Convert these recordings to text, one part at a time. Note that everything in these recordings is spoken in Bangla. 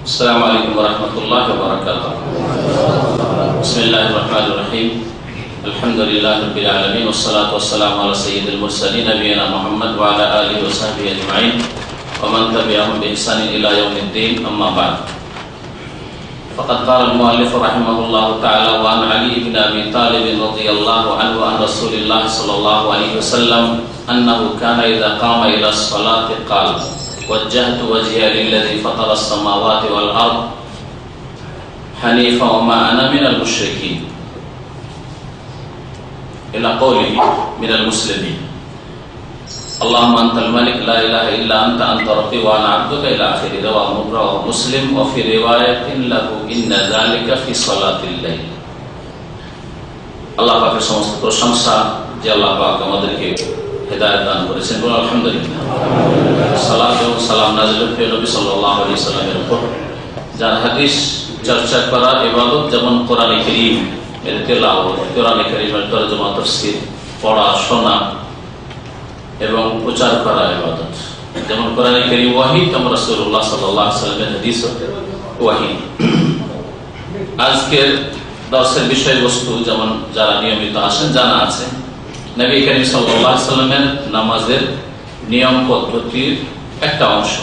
আসসালামু আলাইকুম ওয়া রাহমাতুল্লাহি ওয়া বারাকাতুহু। বিসমিল্লাহির রহমানির রহিম। আলহামদুলিল্লাহি রাব্বিল আলামিন ওয়াস সালাতু ওয়াস সালামু আলা সাইয়্যিদিল মুরসালিন নবিয়িনা মুহাম্মদ ওয়া আলা আলিহি ওয়া সাহবিহি আজমাইন ওয়া মান তাবি'আহুম বি ইহসানিন ইলা ইয়াউমিদ্দিন, আম্মা বা'দ। ফাকাদ ক্বালা আল-মুআল্লিফ রাহিমাহুল্লাহু তাআলা ওয়া আন আলী ইবনে আবি তালিব রাদিয়াল্লাহু আনহু আন রাসূলিল্লাহ সাল্লাল্লাহু আলাইহি ওয়াসাল্লাম আন্নাহু কানা ইযা কামা ইলা আস-সালাতি ক্বালা وجهت وجهي للذي فطر السماوات والأرض حنيفا وما أنا من المشركين إلى قوله من المسلمين اللهم أنت الملك لا إله إلا أنت أنت ربي وأنا عبدك إلى آخر. رواه مسلم وفي رواية له إن ذلك في صلاة الليل. আল্লাহ পাকের সমস্ত প্রশংসা যে আল্লাহ পাক আমাদেরকে হেদায়েত দান করেছেন, বলুন আলহামদুলিল্লাহ। সালাত ও সালাম নাযিল হয়ে নবী সাল্লাল্লাহু আলাইহি সাল্লামের উপর, যার হাদিস চর্চা করা ইবাদত, যেমন কোরআনে কারীম এর তেলাওয়াত, কোরআনে কারীমের তরজমা তাফসীর পড়া শোনা এবং প্রচার করা ইবাদত। যেমন কোরআনে কারীম ওয়াহী, তেমন রাসূলুল্লাহ সাল্লাল্লাহু আলাইহি সাল্লামের হাদিস ওয়াহী। আজকের দর্শের বিষয়বস্তু, যেমন যারা নিয়মিত আসেন জানা আছে, নবী করিম সাল্লাল্লাহু আলাইহি সাল্লামের নামাজের নিয়ম পদ্ধতির একটা অংশ,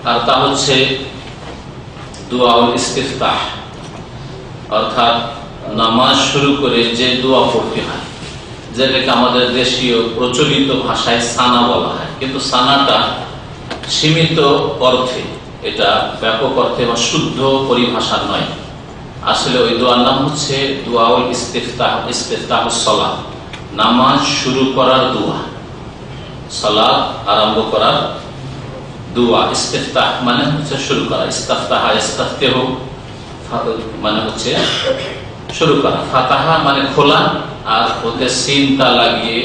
আর তা হচ্ছে দুআউল ইস্তিফতাহ, অর্থাৎ নামাজ শুরু করে যে দোয়া পড়তে হয়, যেটাকে আমাদের দেশীয় প্রচলিত ভাষায় সানা বলা হয়, কিন্তু সানাটা সীমিত অর্থে, এটা ব্যাপক অর্থে বা শুদ্ধ পরিভাষা নয়। আসলে ওই দোয়ার নাম হচ্ছে দুআউল ইস্তিফতাহ, ইস্তিফতাহুস সালাহ, নামাজ শুরু করার দোয়া, সালাত আরম্ভ করার দোয়া। ইস্তিফতাহ মানে হচ্ছে শুরু করা, ইস্তাফতাহা ইস্তাফতাহু মানে হচ্ছে শুরু করা, ফাতাহা মানে খোলা, আর ওতে সিন তা লাগিয়ে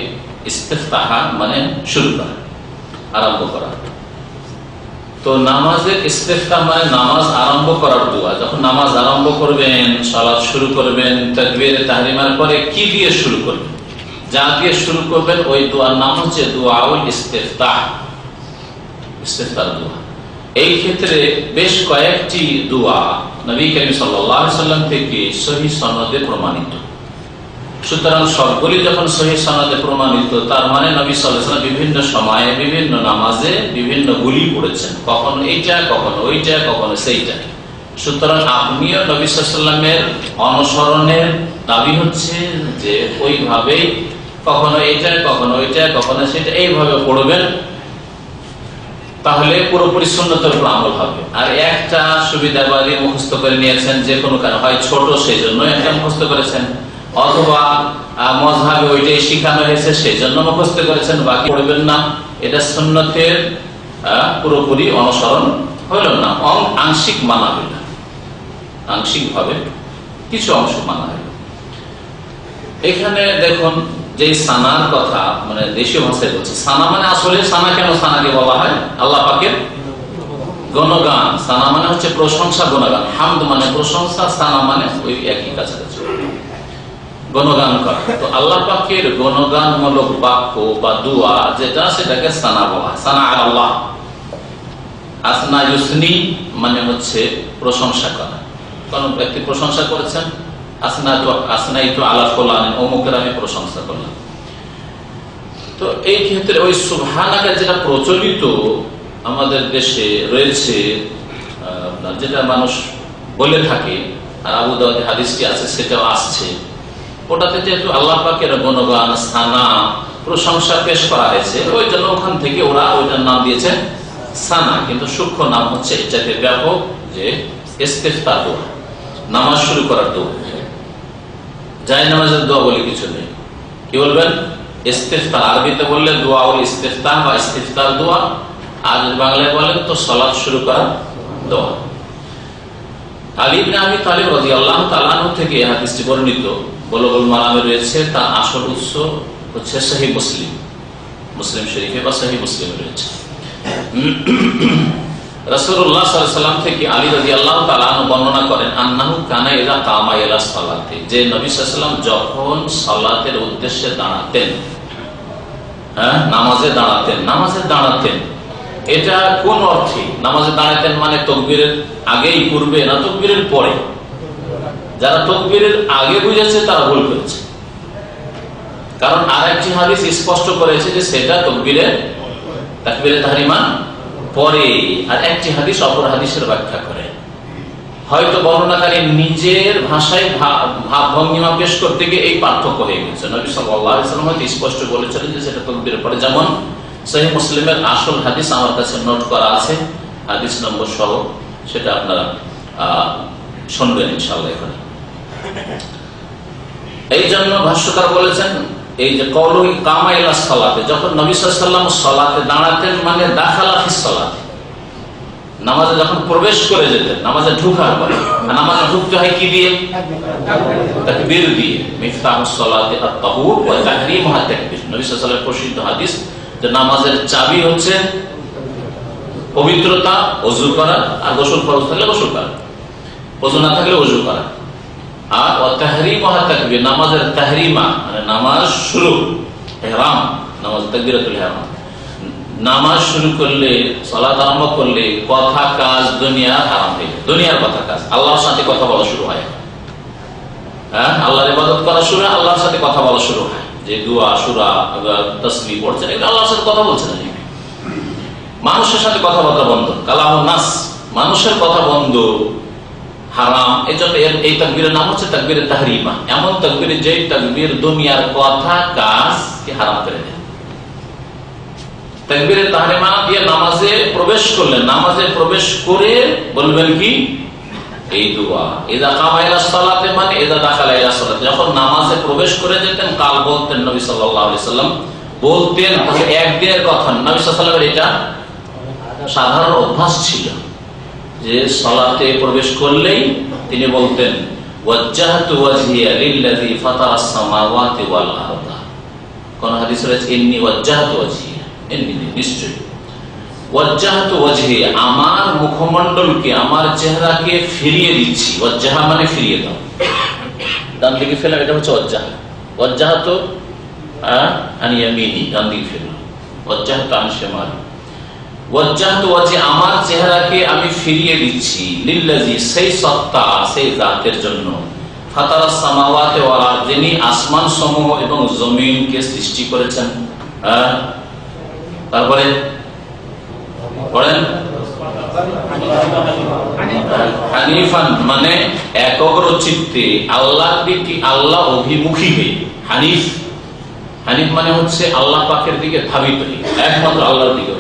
ইস্তিফতাহা মানে শুরু করা, আরম্ভ করা। তো নামাজের ইস্তিফতাহ মানে নামাজ আরম্ভ করার দোয়া। যখন নামাজ আরম্ভ করবেন, সালাত শুরু করবেন, তাকবীরে তাহরিমার পরে কি দিয়ে শুরু করবেন, যা দিয়ে শুরু করবেন, ওই দোয়ার নাম হচ্ছে দুআউল ইস্তিফতাহ, ইস্তিফতার দোয়া। এই ক্ষেত্রে বেশ কয়েকটি দোয়া নবী করিম সাল্লাল্লাহু আলাইহি সাল্লাম থেকে সহিহ সনদে প্রমাণিত। সুতরাং সবগুলি যখন সহিহ সনদে প্রমাণিত, তার মানে নবী সাল্লাল্লাহু আলাইহি সাল্লাম বিভিন্ন সময়ে বিভিন্ন নামাজে বিভিন্ন গুলি পড়েছেন, কখনো এইটা, কখনো ওইটা, কখনো সেইটা। সুতরাং আপনিও নবী সাল্লাল্লাহু আলাইহি সাল্লামের অনুসরণের দাবি হচ্ছে যে ওইভাবেই কখনো এইটা, কখনো ওইটা, কখনো সেটা, এইভাবে পড়বেন, তাহলে পুরোপুরি সুন্নতের উপর আমল হবে। আর একটা সুবিধাবাদী মুখস্থ করে নিয়েছেন, যে কোনো কারণে, হয় ছোট সেই জন্য একটা মুখস্থ করেছেন, অথবা মযহাবে ওইটাই শিখানো হয়েছে সেই জন্য মুখস্থ করেছেন, বাকি পড়বেন না। এটা সুন্নতের পুরোপুরি অনুসরণ হলো না, আংশিক মানা হইল, আংশিক ভাবে কিছু অংশ মানা হইল। এখানে দেখুন, যে সানার কথা, মানে দেশীয় ভাষায় বলছে সানা, মানে আসলে সানা কেন সানাকে বলা হয়? আল্লাহ পাকের গুণগান। সানা মানে হচ্ছে প্রশংসা, গুণগান। হামদ মানে প্রশংসা, সানা মানে ওই একই কাছাকাছি, গুণগান করা। তো আল্লাহ পাকের গুণগানমূলক বাক্য বা দোয়া যেটা, সেটাকে সানা বলা হয়। সানা আল্লাহ, আসনা ইউসনি মানে হচ্ছে প্রশংসা করা। কোন ব্যক্তি প্রশংসা করেছেন, আসনাইতু আলা ফুলান, অমুকের আমি প্রশংসা করলাম। তো এই ক্ষেত্রে ওই সুবহানাকা যেটা প্রচলিত আমাদের দেশে রয়েছে, যেটা মানুষ বলে থাকে, আর আবু দাউদে হাদিসটি আছে, সেটাও আসছে, ওটাতে যেহেতু আল্লাহ পাকের গুণগান, সানা, প্রশংসা পেশ করা হয়েছে, ওই জন্য ওখান থেকে ওরা ওইটার নাম দিয়েছে সানা। কিন্তু সূক্ষ্ম নাম হচ্ছে এটাতে ব্যাপক, যে ইস্তিফতাহ দোয়া, নামাজ শুরু করার দোয়া। জায়েজ নামাজের দোয়া বলে কিছু নেই। কি বলবেন? ইস্তিফতাহ। আরবিতে বললে দুআউল ইস্তিফতাহ বা ইস্তিফতার দোয়া, আর বাংলায় বলেন তো সালাত শুরু করার দোয়া। আলী ইবনে আবি তালিব রাদিয়াল্লাহু তাআলা আনহু থেকে এই হাদিসটি বর্ণিত, বুলুগুল মারামে রয়েছে। তার আসল উৎস হচ্ছে সহিহ মুসলিম, মুসলিম শরীফে বা সহিহ মুসলিমে রয়েছে। রাসূলুল্লাহ সাল্লাল্লাহু আলাইহি ওয়াসাল্লাম থেকে আলী রাদিয়াল্লাহু তাআলা আনহু বর্ণনা করেন, আন্নাহু কানা ইযা কামা ইলা সালাতি, যে নবী সাল্লাল্লাহু আলাইহি ওয়াসাল্লাম যখন সালাতের উদ্দেশ্যে দাঁড়াতেন, নামাজে দাঁড়াতেন, এটা কোন অর্থে নামাজে দাঁড়াতেন, মানে তাকবীরের আগেই, পূর্বে না তাকবীরের পরে? যারা তাকবীরের আগে বুঝেছে তারা ভুল করেছে, কারণ আর একটি হাদিস স্পষ্ট করেছে যে সেটা তাকবীরে তাহরিমা পরে, আর একটি হাদিস অপর হাদিসের ব্যাখ্যা করে। হয়তো বর্ণনাকারী নিজের ভাষায় ভাব ভঙ্গিমা পেশ করতে গিয়ে এই পার্থক্য হয়ে গেছে। নবী সাল্লাল্লাহু আলাইহি ওয়াসাল্লাম হয়তো স্পষ্ট বলেছিলেন যে সেটা তাকবীরের পরে, যেমন সহিহ মুসলিমের আসল হাদিস আমার কাছে নোট করা আছে, হাদিস নম্বর সহ, সেটা আপনারা শুনবেন ইনশাআল্লাহ এখানে। এই জন্য ভাষ্যকার বলেছেন এই যে কওলু কামা ইলা সালাতে, যখন নবী সাল্লাল্লাহু আলাইহি ওয়াসাল্লাম সালাতে দাঁড়াতেন মানে দাখালা ফিস সালাতে, নামাজে যখন প্রবেশ করে যেতেন, নামাজে ঢোকার পরে। নামাজে ঢুকতে হয় কি দিয়ে? তাকবীর দিয়ে। মিফতাহুস সালাতি আত-তাহুর ওয়া তাহরিমুহা তাকবীর। নবী সাল্লাল্লাহু আলাইহি ওয়াসাল্লামের প্রসিদ্ধ হাদিস যে নামাজের চাবি হচ্ছে পবিত্রতা, ওযু করা, আর গোসল ফরজ থাকলে গোসল করা, ওযু না থাকলে ওযু করা, আর ওয়া তাহরিমুহা তাকবীর, নামাজের তাহরিমা মানে নামাজ শুরু, ইহরাম, নামাজ তাকবীরাতুল ইহরাম। নামাজ শুরু করলে, সালাত আরম্ভ করলে কথা কাজ দুনিয়া হারাম হয়ে যায়, দুনিয়ার কথা কাজ, আল্লাহর সাথে কথা বলা শুরু হয়। হ্যাঁ, আল্লাহর ইবাদত করা শুরু হয়, আল্লাহর সাথে কথা বলা শুরু হয়, যে দুআ, সূরা, তাসবিহ পড়ছেন, এটা আল্লাহর সাথে কথা বলছেন। মানুষের সাথে কথাবার্তা বন্ধ, কালামুন নাস, মানুষের কথা বন্ধ, হারাম। এই জন্য এই তাকবীরের নাম হচ্ছে তাকবীরে তাহরিমা, এমন তাকবীর যে তাকবীর দুনিয়ার কথা কাজকে হারাম করে দেয়। তাকবীরে তাহরিমা দিয়ে নামাজে প্রবেশ করলেন, নামাজে প্রবেশ করে বলবেন কি? এই দোয়া, ইযা কামা ইলা সালাতে মানে ইযা দাখালা ইলা সালাতে, যখন নামাজে প্রবেশ করে যেতেন কাল বলতেন নবী সাল্লাল্লাহু আলাইহি সাল্লাম, বলতেন। তাহলে একদিনের কথা, নবী সাল্লাল্লাহু আলাইহি সাল্লামের এটা সাধারণ অভ্যাস ছিল যে সালাতে প্রবেশ করলেই তিনি বলতেন ওয়াজ্জাহতু ওয়াজহিয়া লিল্লাযী ফাতারাস সামাওয়াতি ওয়াল আরদা। কোন হাদিসে রয়েছে ইন্নী ওয়াজ্জাহতু ওয়াজহিয়া, ইন্নী নিশ্চয়ই, ওয়াজ্জাহতু ওয়াজহিয়া আমার মুখমণ্ডলকে, আমার চেহারাকে ফিরিয়ে দিচ্ছি। ওয়াজ্জাহা মানে ফিরিয়ে দাও, ডান দিকে ফেলা, এটা হচ্ছে ওয়াজ্জাহা। ওয়াজ্জাহতু আন ইয়ামিনি, ডান দিকে ফেলা, ওয়াজ্জাহতু আন শিমালি। ওয়াজ্জাহতু ওয়াজহি আমার চেহারাকে আমি ফিরিয়ে দিচ্ছি, লিল্লাযী সেই সত্তা, সেই জাতের জন্য, ফাতারাস সামাওয়াতি ওয়াল আরদ, যিনি আসমান সমূহ এবং জমিনকে সৃষ্টি করেছেন। তারপরে পড়েন হানিফান মানে একগ্র চিত্তে, আল্লাহর দিকে, আল্লাহ অভিমুখী হয়ে। হানিফ, হানিফ মানে হচ্ছে আল্লাহ পাকের দিকে ধাবিত হয়ে, একমাত্র আল্লাহর দিকে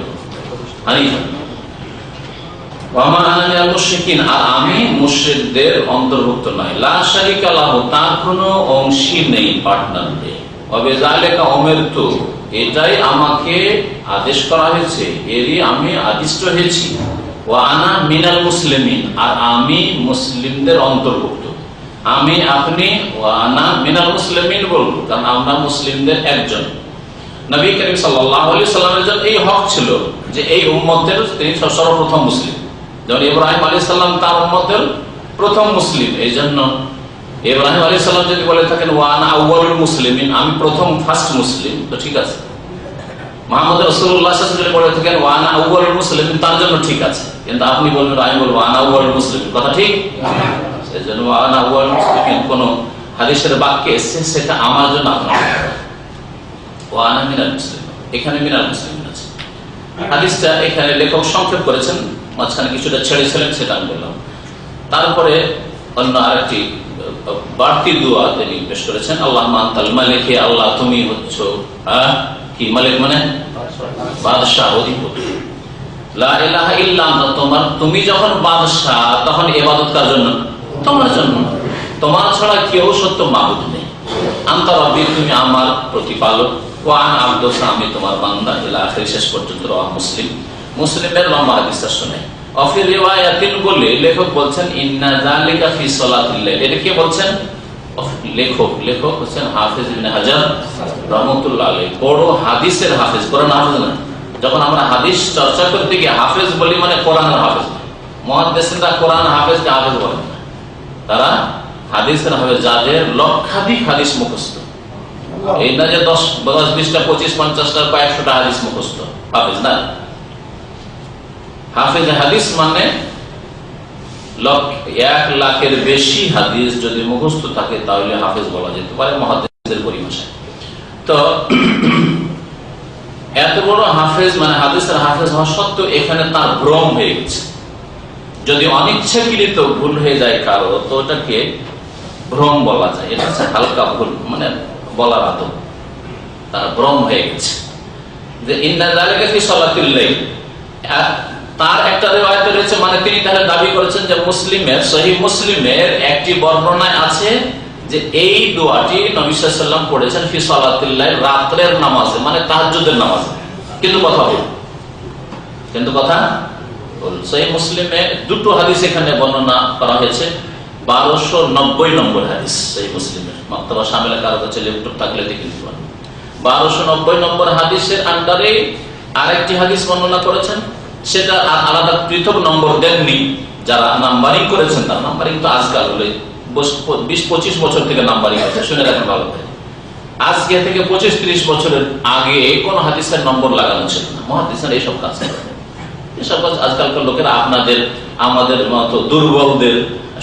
হানিফান। ওয়া মা আনা মিনাল মুশরিকিন, আর আমি মুশরিকদের অন্তর্ভুক্ত নই। লা শারিকা লাহু, তার কোনো অংশী নেই, পার্টনার নেই। ওয়া বিযালিকা উমিরতু, এটাই আমাকে আদেশ করা হয়েছে, এরই আমি আদিষ্ট হয়েছি। ওয়া আনা মিনাল মুসলিমিন, আর আমি মুসলিমদের অন্তর্ভুক্ত। আমি, আপনি ওয়া আনা মিনাল মুসলিমিন বলবো, কারণ আমরা মুসলিমদের একজন। নবী করিম সাল্লাল্লাহু আলাইহি ওয়াসাল্লামের জন্য এই হক ছিল যে এই উম্মতের তিনি সর্বপ্রথম মুসলিম। যেমন ইব্রাহিম আলাইহিস সালাম তার উম্মতের প্রথম মুসলিম, এই জন্য ইব্রাহিম আলাইহিস সালাম যদি বলে থাকেন ওয়া আনা আউয়ালুল মুসলিমিন, আমি প্রথম, ফার্স্ট মুসলিম, তো ঠিক আছে। মুহাম্মদ রাসূলুল্লাহ সাল্লাল্লাহু আলাইহি ওয়াসাল্লাম বলে থাকেন ওয়া আনা আউয়ালুল মুসলিমিন, তার জন্য ঠিক আছে। কিন্তু আপনি বলবেন, আমি বলবো আনা আউয়ালুল মুসলিমিন, কথা ঠিক? এই জন্য ওয়া আনা আউয়ালুল মুসলিমিন কোন হাদিসের বাক্যে এসেছে, সেটা আমার জন্য আপনার ওয়া আনা মিনাল মুসলিমিন, এখানে মিনাল মুসলিমিন আছে। হাদিসটা এখানে লেখক সংক্ষেপ করেছেন, মাঝখানে কিছুটা ছেড়েছিলেন, সেটা আমি বললাম। তারপরে অন্য আরেকটি বাড়তি দোয়া তিনি পেশ করেছেন, আল্লাহুম্মা আনতাল মালিক, হে আল্লাহ তুমি হচ্ছ কি মালিক মানে বাদশাহ, অধিপতি। লা ইলাহা ইল্লা আনতা, তোমার, তুমি যখন বাদশাহ তখন ইবাদত কার জন্য? তোমার জন্য। তোমার ছাড়া কেউ সত্য মাবুদ নেই। আনতা রাব্বি, তুমি আমার প্রতিপালক। ওয়া আনা আবদুকা, আমি তোমার বান্দা। ইলা আখির, শেষ পর্যন্ত। রাওয়াহ মুসলিম, মুসলিমের লম্বা হাদিসটা শুনে। অফি রিওয়ায়াতিন বলে লেখক বলছেন ইন্না যালিকা ফি সালাতিল লাইল, এটা কে বলছেন? লেখক হচ্ছেন হাফেজ ইবনে হাজার রাহমাতুল্লাহ আলাইহি, বড় হাদিসের হাফেজ, কোরআন হাফেজ না। যখন আমরা হাদিস চর্চা করতে গিয়ে হাফেজ বলি মানে কোরআনের হাফেজ। মুহাদ্দিসিনরা কোরআন হাফেজকে হাফেজ বলেন না, তারা হাদিসের হাফেজ, যাদের লক্ষাধিক হাদিস মুখস্থ। এই না যে 10, 20টা, 25, 50টা, কয়েকশোটা হাদিস মুখস্থ হাফেজ না। হাফেজ হাদিস মানে 1 লাখের বেশি হাদিস যদি মুখস্থ থাকে তাহলে হাফেজ বলা যেতে পারে মুহাদ্দিসের পরিভাষায়। তো এত বড় হাফেজ মানে হাদিসের হাফেজ হওয়া সত্ত্বেও এখানে তার ভ্রম হয়ে গেছে। যদি অনিচ্ছাকৃত ভুল হয়ে যায় কারো, তো ওটাকে ভ্রম বলা যায়। এটা হচ্ছে হালকা ভুল, মানে বলার আদব, তার ভ্রম হয়ে গেছে। যে ইন্না যালিকা ফি সালাতিল লাইল, তার একটা রিওয়ায়াতে রয়েছে, মানে তিনি তাহলে দাবি করেছেন যে মুসলিমের, সহিহ মুসলিমের একটি বর্ণনায় আছে যে এই দোয়াটি নবী সাল্লাল্লাহু আলাইহি ওয়াসাল্লাম পড়েছেন ফি সালাতিল লাইল, রাতের নামাজে, মানে তাহাজ্জুদের নামাজে। কিন্তু কথা হল সহিহ মুসলিমে দুটো হাদিস এখানে বর্ণনা করা হয়েছে। 1290 নম্বর হাদিস সহিহ মুসলিমের, মাক্তাবা শামিলে কারো কাছে ল্যাপটপ থাকলে দেখে নিতে পারেন। 1290 নম্বর হাদিসের আন্ডারে আরেকটি হাদিস বর্ণনা করেছেন, সেটা আলাদা পৃথক নম্বর দেননি। যারা নাম্বারিং করেছেন, তার নাম্বারিং তো আজকাল হলে 20-25 বছর থেকে নাম্বারিং হচ্ছে, শুনে রাখেন ভালো করে। আজকে থেকে 25-30 বছরের আগে কোন হাদিসের নম্বর লাগানো ছিল না। মুহাদ্দিসরা এইসব কাজ করেন। এসব কাজ আজকালকার লোকেরা আপনাদের আমাদের মতো দুর্বলদের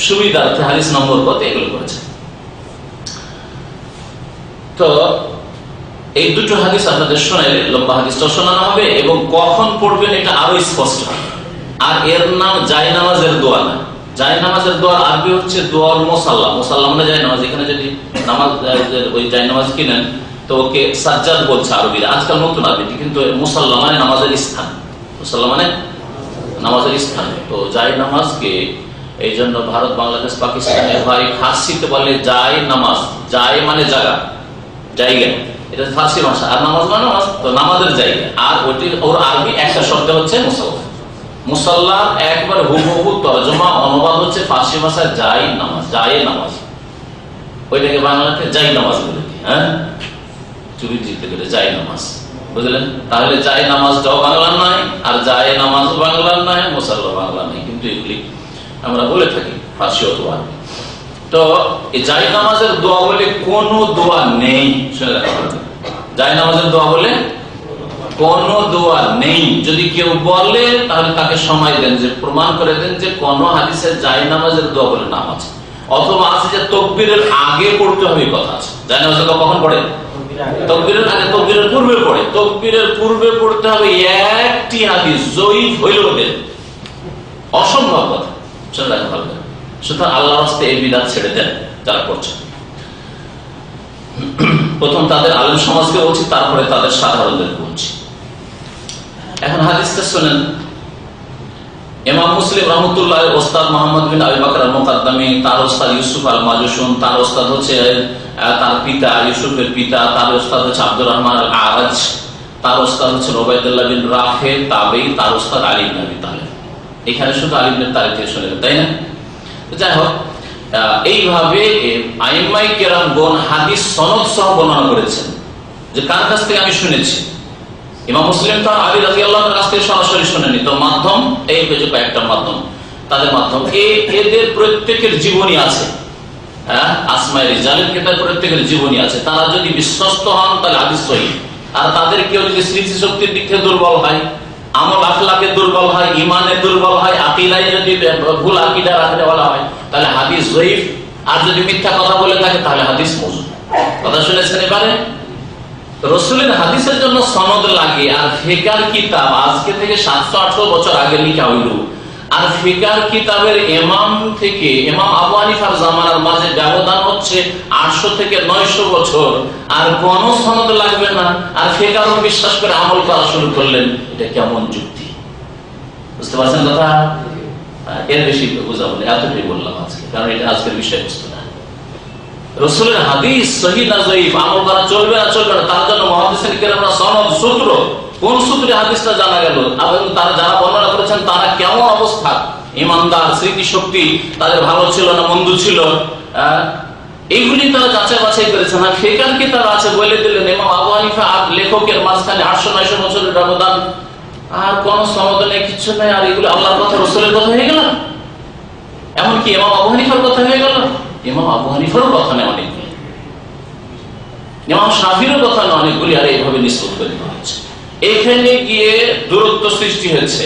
সুবিধার্থে হাদিস নম্বর কত এগুলো করেছে। তো এই দুটো হাদিস আপনাদের শোনাইলে লম্বা হাদিসটা শোনানো হবে এবং কখন পড়বেন এটা আরো স্পষ্ট। আর এর নাম জায়নামাজের দোয়া না। জায়নামাজের দোয়া আরবি হচ্ছে দোয়াল মুসাল্লা। মুসাল্লা মানে জায়নামাজ। এখানে যদি নামাজ ওই জায়নামাজ কিনেন তো ওকে সাজ্জাদ বলছে আরবিরা, আজকাল নতুন আরবিটি, কিন্তু মুসাল্লা মানে নামাজের স্থান। মুসাল্লা মানে নামাজের স্থান। তো জায়নামাজকে এই জন্য ভারত, বাংলাদেশ, পাকিস্তানে ভাই ফার্সিতে বলে জায় নামাজ। জায় মানে জায়গা, জায়গা, এটা ফার্সি ভাষা। আর নামাজ মানে নামাজ, তো নামাজের জায়গা। আর ওর আরবি একটা শব্দ হচ্ছে মুসাল্লা। মুসাল্লার একবার হুবহু তরজমা অনুবাদ হচ্ছে ফার্সি ভাষায় জায় নামাজ, জায়ে নামাজ। ওইটাকে বাংলাতে জাই নামাজ বলে, হ্যাঁ, চুরি জিতে গেলে জাই নামাজ, বুঝলেন? তাহলে জায় নামাজটাও বাংলার নয়, আর জায়ে নামাজ বাংলার নয়, মুসাল্লা বাংলা নয়, কিন্তু এগুলি আমরা বলে থাকি ফার্সি অথবা আরবি। তো এই জায় নামাজের দোয়া বলে কোনো দোয়া নেই, শুনে রাখা। জায় নামাজের দোয়া বলে কোনো দোয়া নেই। যদি কেউ বলে তাহলে তাকে সময় দেন, যে প্রমাণ করে দেন যে কোন হাদিসে জায় নামাজের দোয়া বলে নাম আছে, অথবা আছে যে তকবীরের আগে পড়তে হবে, কথা আছে। জায় নামাজের দোয়া কখন পড়ে? তকবীরের আগে, তকবীরের পূর্বে পড়ে। তকবীরের পূর্বে পড়তে হবে একটি হাদিস জয়ীফ হইলেও দেন, অসম্ভব কথা, শুনে রাখা ভালো। সুতরাং আল্লাহর রাস্তায় এই বিদআত ছেড়ে দেন যারা করছেন। প্রথম তাদের আলেম সমাজকে বলছি, তারপরে তাদের সাধারণদের বলছি। এখন হাদিসটা শুনেন। ইমাম মুসলিম রাহমাতুল্লাহ ওস্তাদ মুহাম্মদ বিন আবি বকর আল-মুকদ্দমি, তার ওস্তাদ ইউসুফ আল-মাজুশুন, তার ওস্তাদ হচ্ছে তার পিতা ইউসুফের পিতা, তার ওস্তাদ হচ্ছে আব্দুর রহমান আল-আরাজ, তার ওস্তাদ হচ্ছে উবাইদুল্লাহ বিন রাফে তাবেঈ, তার ওস্তাদ আলী ইবনে আবি তালেব। এখানে শুধু আলী ইবনে তালেব থেকে শুনলেন, তাই না? যাই হোক, এইভাবে আইম্মাই কেরামগণ হাদিস সনদ সহ বর্ণনা করেছেন যে কার কাছ থেকে আমি শুনেছি। ইমাম মুসলিম তো আলী রাদিয়াল্লাহু আনহুর কাছ থেকে সরাসরি শুনেনি, তো মাধ্যম এই যে কয়েকটা মাধ্যম, তাদের মাধ্যম এদের প্রত্যেকের জীবনী আছে। হ্যাঁ, আসমায়ে রিজালের কিতাব প্রত্যেকের জীবনী আছে। তারা যদি বিশ্বস্ত হন তাহলে হাদিস সহিহ। আর তাদের কেউ যদি স্মৃতি শক্তির দিক থেকে দুর্বল হয়, আমল আখলাকে দুর্বল হয়, ইমানে দুর্বল হয়, আকীদায় যদি ভুল আকীদা রাখতে বলা হয় তাহলে হাদিস যঈফ। আর যদি মিথ্যা কথা বলে থাকে তাহলে হাদিস মওযূ। কথা শুনেছেন? এবারে রাসূলের হাদিসের জন্য সনদ লাগে। আর ফিকার কিতাব আজকে থেকে 700-800 বছর আগে লেখা হইল। আর ফিকার কিতাবের ইমাম থেকে ইমাম আবু হানিফার জামানার মাঝে ব্যবধান হচ্ছে 800 থেকে 900 বছর। আর কোন সনদ লাগবে না, আর ফিকারও বিশ্বাস করে আমল করা শুরু করলেন। এটা কেমন যুক্তি? বুঝতে পারছেন কথা? এর বেশি বোঝাবো না, এতটাই বললাম আজকে, কারণ এটা আজকের বিষয়বস্তু না। রাসূলের হাদিস সহিহ না যঈফ আমল করা চলবে না চলবে না, তার জন্য মুহাদ্দিসিন কেরামরা সনদ, সূত্র, কোন সূত্রে হাদিসটা জানা গেল, এবং তারা যারা বর্ণনা করেছেন তারা কেমন অবস্থা, ইমানদার, স্মৃতি শক্তি তাদের ভালো ছিল না মন্দ ছিল, এইগুলি তারা যাচাই বাছাই করেছেন। আর ফিকার কিতাব আছে বলে দিলেন ইমাম আবু হানিফা আর লেখকের মাঝখানে 800-900 বছরের ব্যবধান, আর কোন সনদ নেই, কিছু নেই। আর এগুলো আল্লাহর কথা, রাসূলের কথা হয়ে গেল। এমনকি ইমাম আবু হানিফার কথা হয়ে গেল। ইমাম আবু হানিফারও কথা নেই অনেকগুলি, ইমাম শাফিরও কথা নেই অনেকগুলি। আর এইভাবে নিষ্পত্তি করে দেওয়া হচ্ছে। এখানে গিয়ে দূরত্ব সৃষ্টি হয়েছে।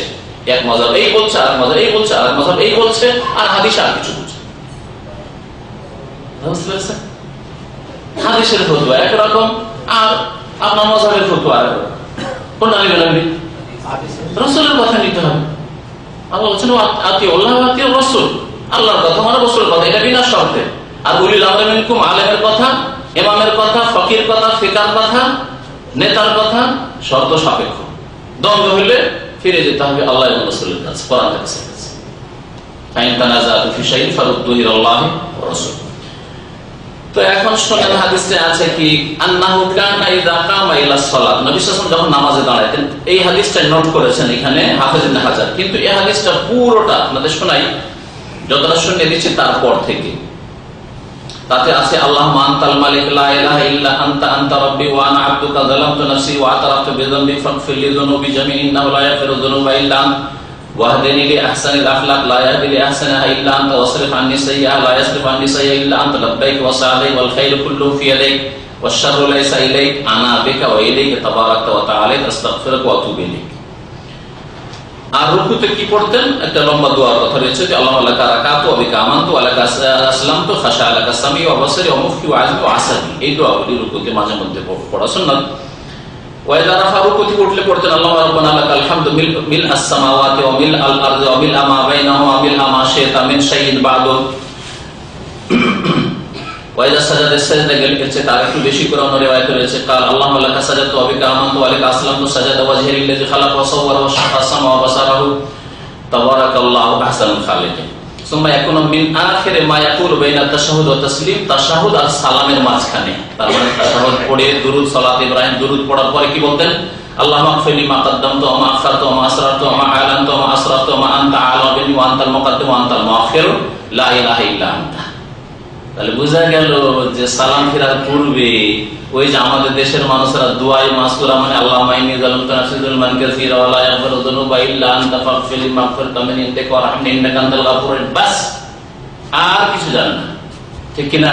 এক মজাব এই বলছে, আর মজাব এই বলছে, আর মজাব এই বলছে, আর হাদিস আর কিছু বলছে। বুঝতে পেরেছেন? হাদিসের ফতোয়া একরকম, আর আপনার মজাবের ফতোয়া আরেকরকম। কোনটা নেবেন আপনি? রাসূলের কথা নিতে হবে। আল্লাহ বলছেন আতিউল্লাহ ওয়া আতিউর রাসূল, আল্লাহর কথা মানে রাসূলের কথা, এটা বিনা শর্তে। আর উলিল আমরি মিনকুম, আলেমের কথা, ইমামের কথা, ফকির কথা, ফিকার কথা, নেতার কথা শর্ত সাপেক্ষ। দ্বন্দ্ব হইলে ফিরে যেতে হবে আল্লাহ এবং রাসূলের কাছে, কোরআন হাদিসের কাছে। ফাইন তানাযাতু ফি শাইইন ফারুদ্দুহু ইলাল্লাহি ওয়া রাসূল। তো এখন শুনেন হাদিসে আছে কি, আন্নাহু কানা ইযা কামা ইলা সালাত, নবী সাল্লাল্লাহু আলাইহি ওয়াসাল্লাম যখন নামাজে দাঁড়াতেন। এই হাদিসটা নোট করেছেন এখানে হাফেজ ইবনে হাজার, কিন্তু এই হাদিসটা পুরোটা আপনাদের শোনাই, যতটা শুনে দিচ্ছি তারপর থেকে। তাতে আছে আল্লাহুম্মা আনতাল মালিক লা ইলাহা ইল্লা আনতা আনতা রাব্বি ওয়া আনা আবদুকা যালামতু নাফসি ওয়া আতারাফতু বিযামবি ফাগফির লি যুনুবি জামি'আ ইন্নাহু লা ইয়াগফিরু যুনুবা ইল্লা আনতা ওয়াহদিনি লি আহসানিল আখলাক লা ইয়াহদি লি আহসানিহা ইল্লা আনতা ওয়াসরিফ আন্নি সাইয়্যাহা লা ইয়াসরিফু আন্নি সাইয়্যাহা ইল্লা আনতা লাব্বাইক ওয়া সা'দাইক ওয়াল খায়রু কুল্লুহু ফি ইয়াদিক ওয়াশ শাররু লাইসা ইলাইক আনা বিকা ওয়া ইলাইকা তাবারাকতা ওয়া তাআলাইতা আস্তাগফিরুকা ওয়া আতুবু ইলাইক। আর রুকুতে কি পড়তেন? একটা লম্বা দোয়ার কথা রয়েছে যে আল্লাহু লাকা রাকাতু ওয়া বিকা আমানতু ওয়া লাকা আসলামতু খাশা লাকা সামি ওয়া বাসারি ওয়া মুখি ওয়া আযমি ওয়া আসাবি। এই দোয়াগুলি রুকুতে মাঝে মধ্যে পড়া সুন্নাত। ওয়া ইযা রাফা, রুকুতে উঠলে পড়তেন আল্লাহুম্মা রাব্বানা লাকাল হামদু মিল আস-সামাওয়াতি ওয়া মিল আল-আরদি ওয়া মিল মা বাইনাহুমা ওয়া মিল মা শি'তা মিন শাইইন বা'দু। ওয়া ইযা সাজাদা, সাজদা গেলে তার একটু বেশি করে অন্য রিওয়ায়াতে রয়েছে কাল আল্লাহুম্মা লাকা সাজাদতু ওয়া বিকা আমানতু ওয়া লাকা আসলামতু সাজাদা ওয়াজহিল্লাযী খালাকা ওয়া সাওয়ারা ওয়া শাক্কা আস-সামা ওয়া বাসারাহু তাবারাকাল্লাহু আহসানুল খালিকিন। সুম্মা ইয়াকুনু মিন আখিরি মা ইয়াকুলু বাইনা তাশাহুদ ওয়া তাসলিম, তাশাহুদ আর সালামের মাঝখানে, তার মানে তাশাহুদ পড়ে দুরূদ সালাত ইব্রাহিম দুরূদ পড়ার পরে কি বলতেন? আল্লাহুম্মা আগফির লি মা কদ্দামতু ওয়া মা আখারতু ওয়া মা আসরারতু ওয়া মা আ'লানতু ওয়া মা আসরারতু ওয়া মা আনতা আ'লামু বিনি ওয়া আনতাল মুকদ্দিম ওয়া আনতাল মুআখির লা ইলাহা ইল্লা আনতা। তাহলে বোঝা গেল যে সালাম ফিরার পূর্বে ওই যে আমাদের দেশের মানুষরা দুআয়ে মাসকুরা মানে আল্লাহুম্মা ইন্নী যালামতু নাফসি যুলমান কাসীরা ওয়া লা ইয়াগফিরু যুনুবা ইল্লা আনতা ফাগফির লি মাগফিরাতাম মিন ইনদিকা ওয়ারহামনি ইন্নাকা আনতাল গাফুরুর রহিম, বাস আর কিছু জানেন না, ঠিক কিনা?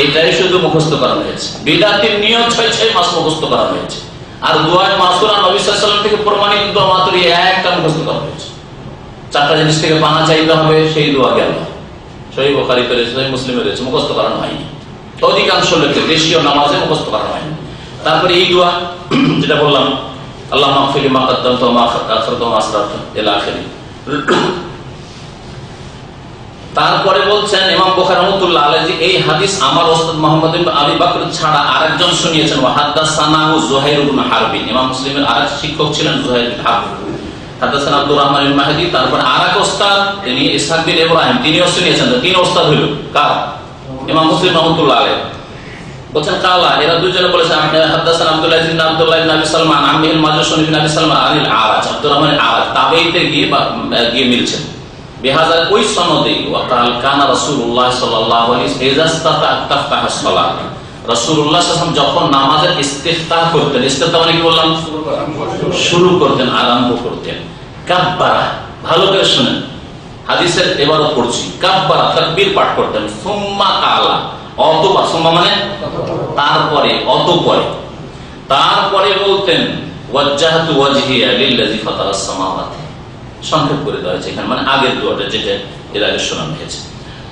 এটাই শুধু মুখস্থ করা হয়েছে। বিদআতের নিয়ত 6 মাস মুখস্থ করা হয়েছে, আর দুআয়ে মাসকুরা নবী সাল্লাল্লাহু আলাইহি ওয়াসাল্লাম থেকে প্রমাণিত দোয়া মাত্র একটা মুখস্থ করা হয়েছে। 4টা জিনিস থেকে পানা চাইতে হবে, সেই দোয়া গেল। সহিহ বুখারীতে রয়েছে, সহিহ মুসলিমে রয়েছে, মুখস্থ করানো হয়নি। অধিকাংশ লোককে দেশীয় নামাজে মুখস্থ করানো হয়নি। তারপরে এই দোয়া যেটা বললাম, আল্লাহুম্মা আগফির লি মা কদ্দামতু ওয়া মা আখারতু ওয়া মা আসরারতু ইলা আখিরি। তারপরে বলছেন ইমাম বুখারী রাহমাতুল্লাহ আলাইহি, এই হাদিস আমার ওস্তাদ মুহাম্মদ ইবনে আবি বকর ছাড়া আরেকজন শুনিয়েছেন। ওয়া হাদাসানাহু যুহাইর ইবনে হারবিন, ইমাম মুসলিমের আরেক শিক্ষক ছিলেন যুহাইর ইবনে হারব। হাদাসানা আব্দুর রহমান ইবনে মাহদি, তারপর আরেক ওস্তাদ তিনি ইসহাক বিন ইব্রাহিম, তিনিও শুনিয়েছেন। তিন ওস্তাদ হলো কার? ইমাম মুসলিম রাহমাতুল্লাহ আলাইহি বলেন কালা, এরা দুজনে বলেছেন হাদাসানা আব্দুল্লাহ ইবনে আব্দুল্লাহ ইবনে আবি সালমান আমিল মাজুসুন ইবনে আবি সালমান আনিল আরাজ, আব্দুর রহমান আরাজ তাবেইতে গিয়ে মিলছেন। বিহাজা ওই সনদে ওয়াকাল কানা রাসূলুল্লাহ সাল্লাল্লাহু আলাইহি ওয়াসাল্লাম ইজাস্তাতা তাফতাহু সালাত, রাসূলুল্লাহ সাল্লাল্লাহু আলাইহি ওয়াসাল্লাম যখন নামাজের ইস্তিফতাহ করতেন, ইস্তিফতাহ মানে কি বললাম? শুরু করতেন, আরম্ভ করতেন। কাব্বারা, ভালো করে শুনেন, হাদিসের এবারও পড়ছি। কাব্বারা, তাকবীর পাঠ করতেন। সুম্মা কালা, অতঃপর, সুম্মা মানে তারপরে, অতঃপরে, তারপরে বলতেন ওয়াজ্জাহতু ওয়াজহিয়া লিল্লাযী ফাতারাস সামাওয়াতি, সংক্ষেপ করে দেওয়া হয়েছে এখানে, মানে আগের দোয়াটা যেটা এর আগে শোনানো হয়েছে।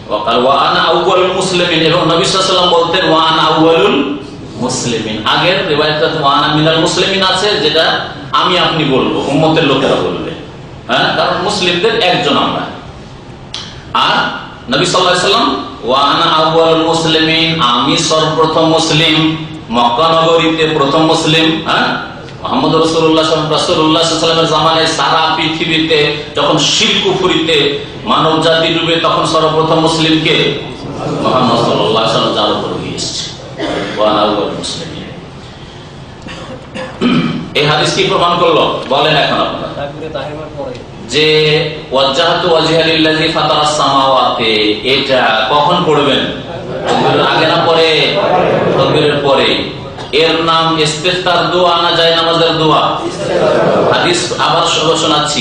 ওয়াকাল ওয়া আনা আউয়ালুল মুসলিমিন, এবং নবী সাল্লাল্লাহু আলাইহি ওয়াসাল্লাম বলতেন ওয়া আনা আউয়ালুল মুসলিমিন। আগের রিওয়ায়াতে ওয়া আনা মিনাল মুসলিমিন আছে, যেটা আমি আপনি বলবো, উম্মতের লোকেরা বলবে, হ্যাঁ, কারণ মুসলিমদের একজন আমরা। আর নবী সাল্লাল্লাহু আলাইহি ওয়াসাল্লাম ওয়া আনা আউয়ালুল মুসলিমিন, আমি সর্বপ্রথম মুসলিম, মক্কা নগরীতে প্রথম মুসলিম। হ্যাঁ, মুহাম্মদ রাসূলুল্লাহ সাল্লাল্লাহু আলাইহি ওয়াসাল্লামের জামানায় সারা পৃথিবীতে যখন শিরক কুফরিতে মানব জাতি ডুবে, তখন সর্বপ্রথম মুসলিম কে? মুহাম্মদ সাল্লাল্লাহু আলাইহি ওয়াসাল্লাম, যার উপর এসেছে ওয়া আনা আউয়ালুল মুসলিমিন। এই হাদিস কি প্রমাণ করলো? বলেন এখন আপনারা যে ওয়াজ্জাহতু ওয়াজহিয়া লিল্লাযী ফাতারাস সামাওয়াতি, এটা কখন পড়বেন? তাকবীরের আগে না পরে? তাকবীরের পরে। এর নাম ইস্তিফতার দোয়া না যায় নামাজের দোয়া? হাদিস আবার শোনাচ্ছি,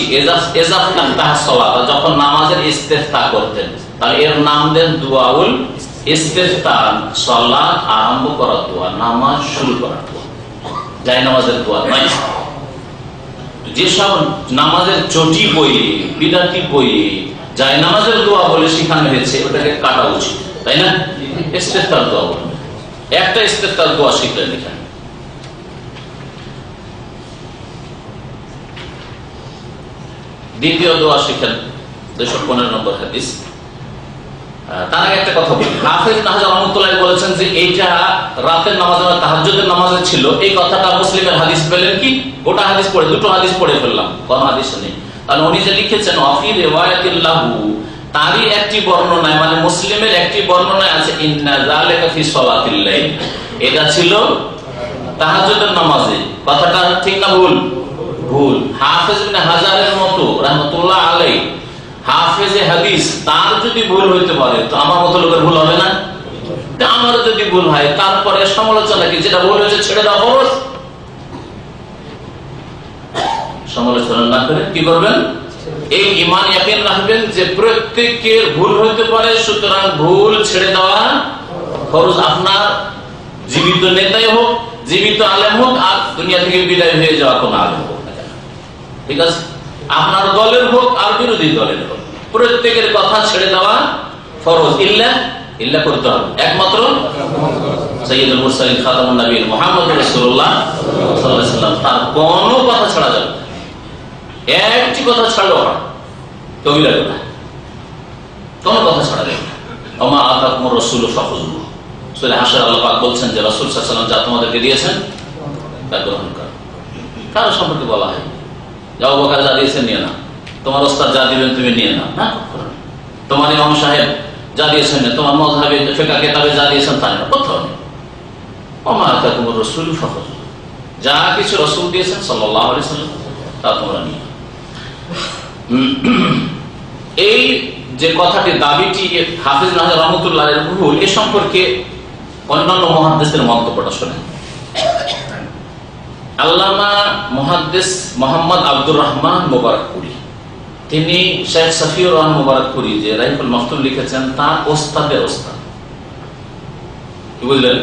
ইজাফতাহ সালাত, যখন নামাজের ইস্তিফতাহ করতেন, তাহলে এর নাম দেন দুআউল ইস্তিফতাহ, সালাত আরম্ভ করার দোয়া, নামাজ শুরু করার দোয়া, যায় নামাজের দোয়া নয়। যেসব নামাজের চটি বইয়ে, বিদাতি বইয়ে যায় নামাজের দোয়া বলে শিখানো হয়েছে, ওটাকে কাটা উচিত, তাই না? ইস্তেফতার দোয়া বলে একটা ইস্তেফতার দোয়া শিখলেন এখানে। দ্বিতীয় দোয়া শিখেন 215 নম্বর হাদিস। তার আগে একটা কথা বলি, হাফেজ ইবনে হাজার রাহমাতুল্লাহ বলেছেন যে এইটা রাতের নামাজে বা তাহাজ্জুদের নামাজে ছিল, এই কথাটা মুসলিমের হাদিস পেলেন কি? গোটা হাদিস পড়ে, দুটো হাদিস পড়ে ফেললাম, কোন হাদিস নেই। কারণ উনি যে লিখেছেন ওয়াফি রিওয়ায়াতিল্লাহু, তারই একটি বর্ণনায়, মানে মুসলিমের একটি বর্ণনায় আছে ইন্না যালিকা ফি সালাতিল লাইল, এটা ছিল তাহাজ্জুদের নামাজে। কথাটা ঠিক না ভুল? ভুল। হাফেজ ইবনে হাজারের মতো রাহমাতুল্লাহ আলাইহি হাফেজে হাদিস, তার যদি ভুল হইতে পারে তো আমার মতো লোকের ভুল হবে না? আমারও যদি ভুল হয় তারপরে সমালোচনা কি? যেটা ভুল হয়েছে ছেড়ে দেওয়া খরচ, সমালোচনা না করে কি করবেন? এই ঈমান ইয়াকিন রাখবেন যে প্রত্যেকের ভুল হইতে পারে, সুতরাং ভুল ছেড়ে দেওয়া খরচ। আপনার জীবিত নেতাই হোক, জীবিত আলেম হোক, আর দুনিয়া থেকে বিদায় হয়ে যাওয়া কোন আলেম হোক না, ঠিক আছে? আপনার দলের হোক আর বিরোধী দলের হোক, প্রত্যেকের কথা ছেড়ে দেওয়া ফরজ। ইল্লা করতে হবে একমাত্র সাইয়্যিদুল মুরসালিন খাতামুন নবীয়্যিন মুহাম্মদ রাসূলুল্লাহ সাল্লাল্লাহু আলাইহি ওয়াসাল্লাম, তার কোনো কথা ছাড়া যাবে না। একটি কথা ছাড়লো না, কবিরা কথা, কোনো কথা ছাড়া যাবে না। ওমা আতাকুমুর রাসূলু ফাখুযুহু, সূরা হাশর আল্লাহ পাক বলছেন যে রাসূল সাল্লাল্লাহু আলাইহি ওয়াসাল্লাম যা তোমাদেরকে দিয়েছেন তা গ্রহণ করো। কারো সম্পর্কে বলা হয় আবু বকর যা দিয়েছেন নিয়ে না, তোমার ওস্তাদ যা দিবেন তুমি নিয়ে নাও, না, তোমার ইমাম সাহেব যা দিয়েছেন না, তোমার মাযহাবে ফিকহ কিতাবে যা দিয়েছেন তা না, কোথাও নেই। ওমা আতাকুমুর রাসূলু ফাখুযুহু, যা কিছু রাসূল দিয়েছেন সাল্লাল্লাহু আলাইহি ওয়াসাল্লাম তা তোমরা নিয়ে। এই যে কথাটি, দাবিটি হাফেজ ইবনে হাজার রাহমাতুল্লাহ আলাইহির ভুল, এ সম্পর্কে অন্যান্য মুহাদ্দিসের মন্তব্যটা শুনেন। আল্লামা মুহাদ্দিস মুহাম্মদ আব্দুর রহমান মুবারকপুরী, তিনি শেখ সাফিউর রহমান মুবারকপুরী যে রাইফুল মাকতুম লিখেছেন, তার ওস্তাদের ওস্তাদ, কি বুঝলেন?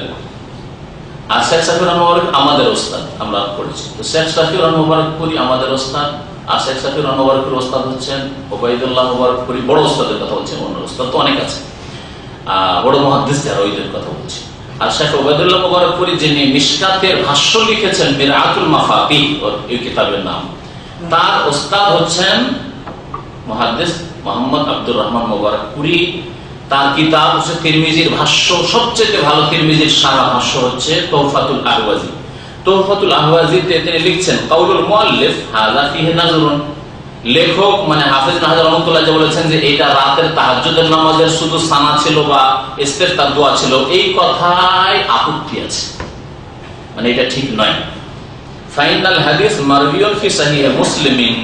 আর শেখ সাফিউর রহমান মুবারক আমাদের ওস্তাদ, আমরা পড়েছি। তো শেখ সাফিউর রহমান মুবারকপুরী আমাদের ওস্তাদ, আর শেখ সাফিউর রহমান মুবারকপুরী ওস্তাদ হচ্ছেন ওবাইদুল্লাহ মুবারকপুরী। বড় ওস্তাদের কথা বলছেন, অন্য ওস্তাদ তো অনেক আছে, বড় মুহাদ্দিস যারা, ওইদের কথা বলছি। আর শেখ ওবাইদুল্লাহ মুবারকপুরী যিনি মিশকাতের ভাষ্য লিখেছেন, মিরআতুল মাফাতিহ এই কিতাবের নাম, তার ওস্তাদ হচ্ছেন মুহাদ্দিস মুহাম্মদ আব্দুর রহমান মুবারকপুরী। তার কিতাব হচ্ছে তিরমিজির ভাষ্য, সবচেয়ে ভালো তিরমিজির সারা ভাষ্য হচ্ছে তুহফাতুল আহওয়াজি। তুহফাতুল আহওয়াজিতে তিনি লিখছেন কাউলুল মুআল্লিফ হাযা ফিহি নাযরুন, লেখক মানে হাফেজ ইবনে হাজার রাহমাতুল্লাহ যে বলেছেন যে এটা রাতের তাহাজ্জুদের নামাজের শুধু সানা ছিল বা ইস্তেফতার দোয়া ছিল, এই কথায় আপত্তি আছে, মানে এটা ঠিক নয়। ফাইনাল হাদিস মারউইয়ুন ফি সহিহ মুসলিমিন,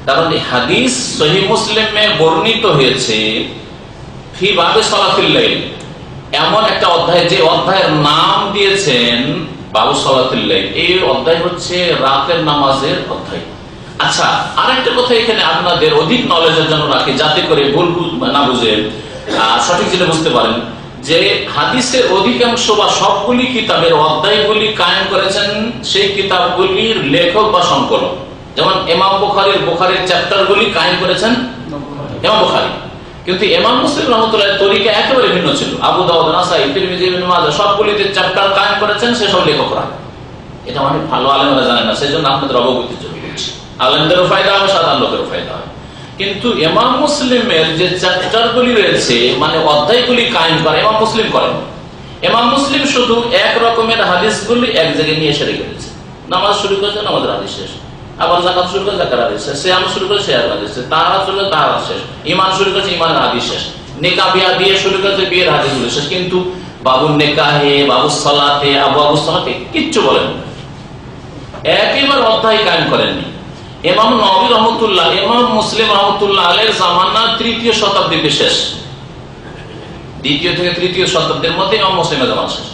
কারণ এই হাদিস সহিহ মুসলিমে বর্ণিত হয়েছে ফি বাবে সালাতুল লাইল, এমন একটা অধ্যায় যে অধ্যায়ের নাম দিয়েছেন বাবু সালাতুল লাইল। এই অধ্যায় হচ্ছে রাতের নামাজের অধ্যায়। আচ্ছা, আরেকটা কথা এখানে আপনাদের অধিক নলেজের জন্য রাখি, যাতে করে ভুল না বুঝে সঠিক যেটা বুঝতে পারেন, যে হাদিসের অধিকাংশ বা সবগুলি কিতাবের অধ্যায়গুলি কায়েম করেছেন সেই কিতাবগুলির লেখক বা সংকলক। যেমন ইমাম বুখারীর চ্যাপ্টারগুলি কায়েম করেছেন ইমাম বুখারী, কিন্তু ইমাম মুসলিম রাহমাতুল্লাহির তরিকা একেবারে ভিন্ন ছিল। আবু দাউদ, নাসাঈ, তিরমিজি, ইবনে মাজাহ সবগুলিতে চ্যাপ্টার কায়েম করেছেন সেসব লেখকরা। এটা অনেক ভালো আলেমরা জানেন না, সেজন্য আপনাদের অবগতির জন্য বলছি। আলেমদেরও ফায়দা হবে, সাধারণ লোকেরও ফায়দা হবে। কিন্তু ইমাম মুসলিমের যে চ্যাপ্টারগুলি রয়েছে, মানে অধ্যায়গুলি কায়েম করে, ইমাম মুসলিম করেন। ইমাম মুসলিম শুধু এক রকমের হাদিসগুলি এক জায়গায় নিয়ে এসে রেখে দিয়েছে। নামাজ শুরু করেছে, নামাজের হাদিস শেষ। আবার যাকাত শুরু করে যাকাতের হাদিস শেষ, সিয়াম শুরু করে সিয়ামের হাদিস শেষ, তাহারা শুরু করে তাহারা শেষ, ঈমান শুরু করেছে ঈমানের হাদিস শেষ, নিকাহ বিয়ে শুরু করেছে বিয়ের হাদিসগুলো শেষ। কিন্তু বাবুর নিকাহে, বাবুর সালাতে, আবু সালাতে কিচ্ছু বলেন না, একেবারে অধ্যায় কায়েম করেননি। ইমাম নবী রহমতুল্লাহ, ইমাম মুসলিম রহমতুল্লাহ আলাইহির জামানা 3য় শতাব্দীতে শেষ, 2য় থেকে 3য় শতাব্দীর মধ্যে ইমাম মুসলিমের জামানা শেষ।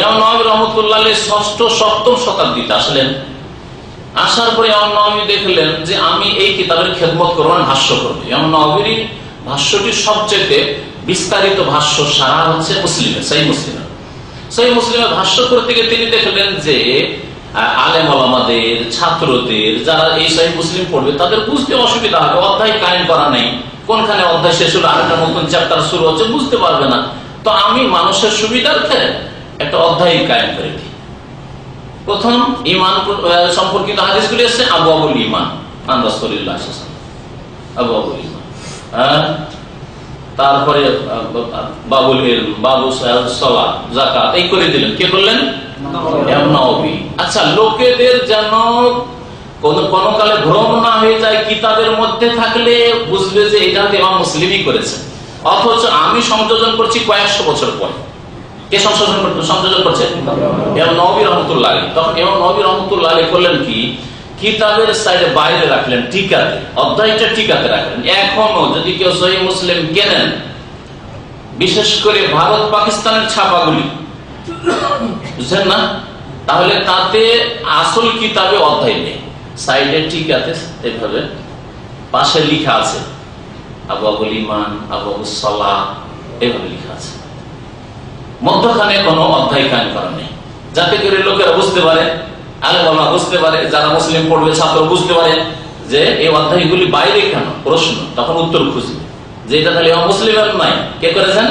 ইমাম নবী রহমতুল্লাহ আলাইহি 6ষ্ঠ 7ম শতাব্দীতে আসলেন। আসার পরে ইমাম নবী দেখলেন যে আমি এই কিতাবের খেদমত করব, ভাষ্য করব। ইমাম নবীর ভাষ্যটি সবচেয়ে বিস্তারিত ভাষ্য সারা হচ্ছে মুসলিমের, সহিহ মুসলিমের। সহিহ মুসলিমের ভাষ্য করতে গিয়ে তিনি দেখলেন যে আলেম ওলামাদের, ছাত্রদের, যারা এই সহিহ মুসলিম পড়বে তাদের বুঝতে অসুবিধা হবে। অধ্যায় কায়েম করা নেই, কোনখানে অধ্যায় শেষ হলো আরেকটা নতুন চ্যাপ্টার শুরু হচ্ছে, বুঝতে পারবে না। তো আমি মানুষের সুবিধার্থে একটা অধ্যায় কায়েম করে দিই। প্রথম ঈমান সম্পর্কিত হাদিসগুলি এসেছে আবু আবুল ঈমান আন রাসূলিল্লাহ সাল্লাল্লাহু আলাইহি ওয়াসাল্লাম, আবু আবুল ঈমান। তারপরে বাবুল ইলম, বাবু সালাত, যাকাত, এই করে দিলেন। কে করলেন? ইমাম নববী। আচ্ছা, লোকেদের যেন কোন কালে ভ্রম না হয়ে যায়, কিতাবের মধ্যে থাকলে বুঝবে যে এটা ইমাম মুসলিমই করেছে, অথচ আমি সংযোজন করছি কয়েকশো বছর পরে। কে সংযোজন করছে? ইমাম নববী রাহমাতুল্লাহ আলাইহি। তখন ইমাম নববী রাহমাতুল্লাহ আলাইহি করলেন কি, কিতাবের সাইডে বাইরে রাখলেন, টিকাতে, অধ্যায়টা টিকাতে রাখলেন। এখনো যদি কেউ সহিহ মুসলিম কেনেন, বিশেষ করে ভারত পাকিস্তানের ছাপাগুলি, বুঝছেন না, তাহলে তাতে আসল কিতাবে অধ্যায় নেই, সাইডে টিকাতে এইভাবে পাশে লিখা আছে আবু আবুল ঈমান, আবু আবুস সালাহ, এইভাবে লিখা আছে। মধ্যখানে কোনো অধ্যায় কায়েম করা নেই, যাতে করে লোকেরা বুঝতে পারে, আলেম ওলামা বুঝতে পারে, যারা মুসলিম পড়বে ছাত্র বুঝতে পারে যে এই অধ্যায়গুলি বাইরে কেন। প্রশ্ন তখন উত্তর খুঁজবে যে এটা তাহলে মুসলিমের নাই, কে করেছেন?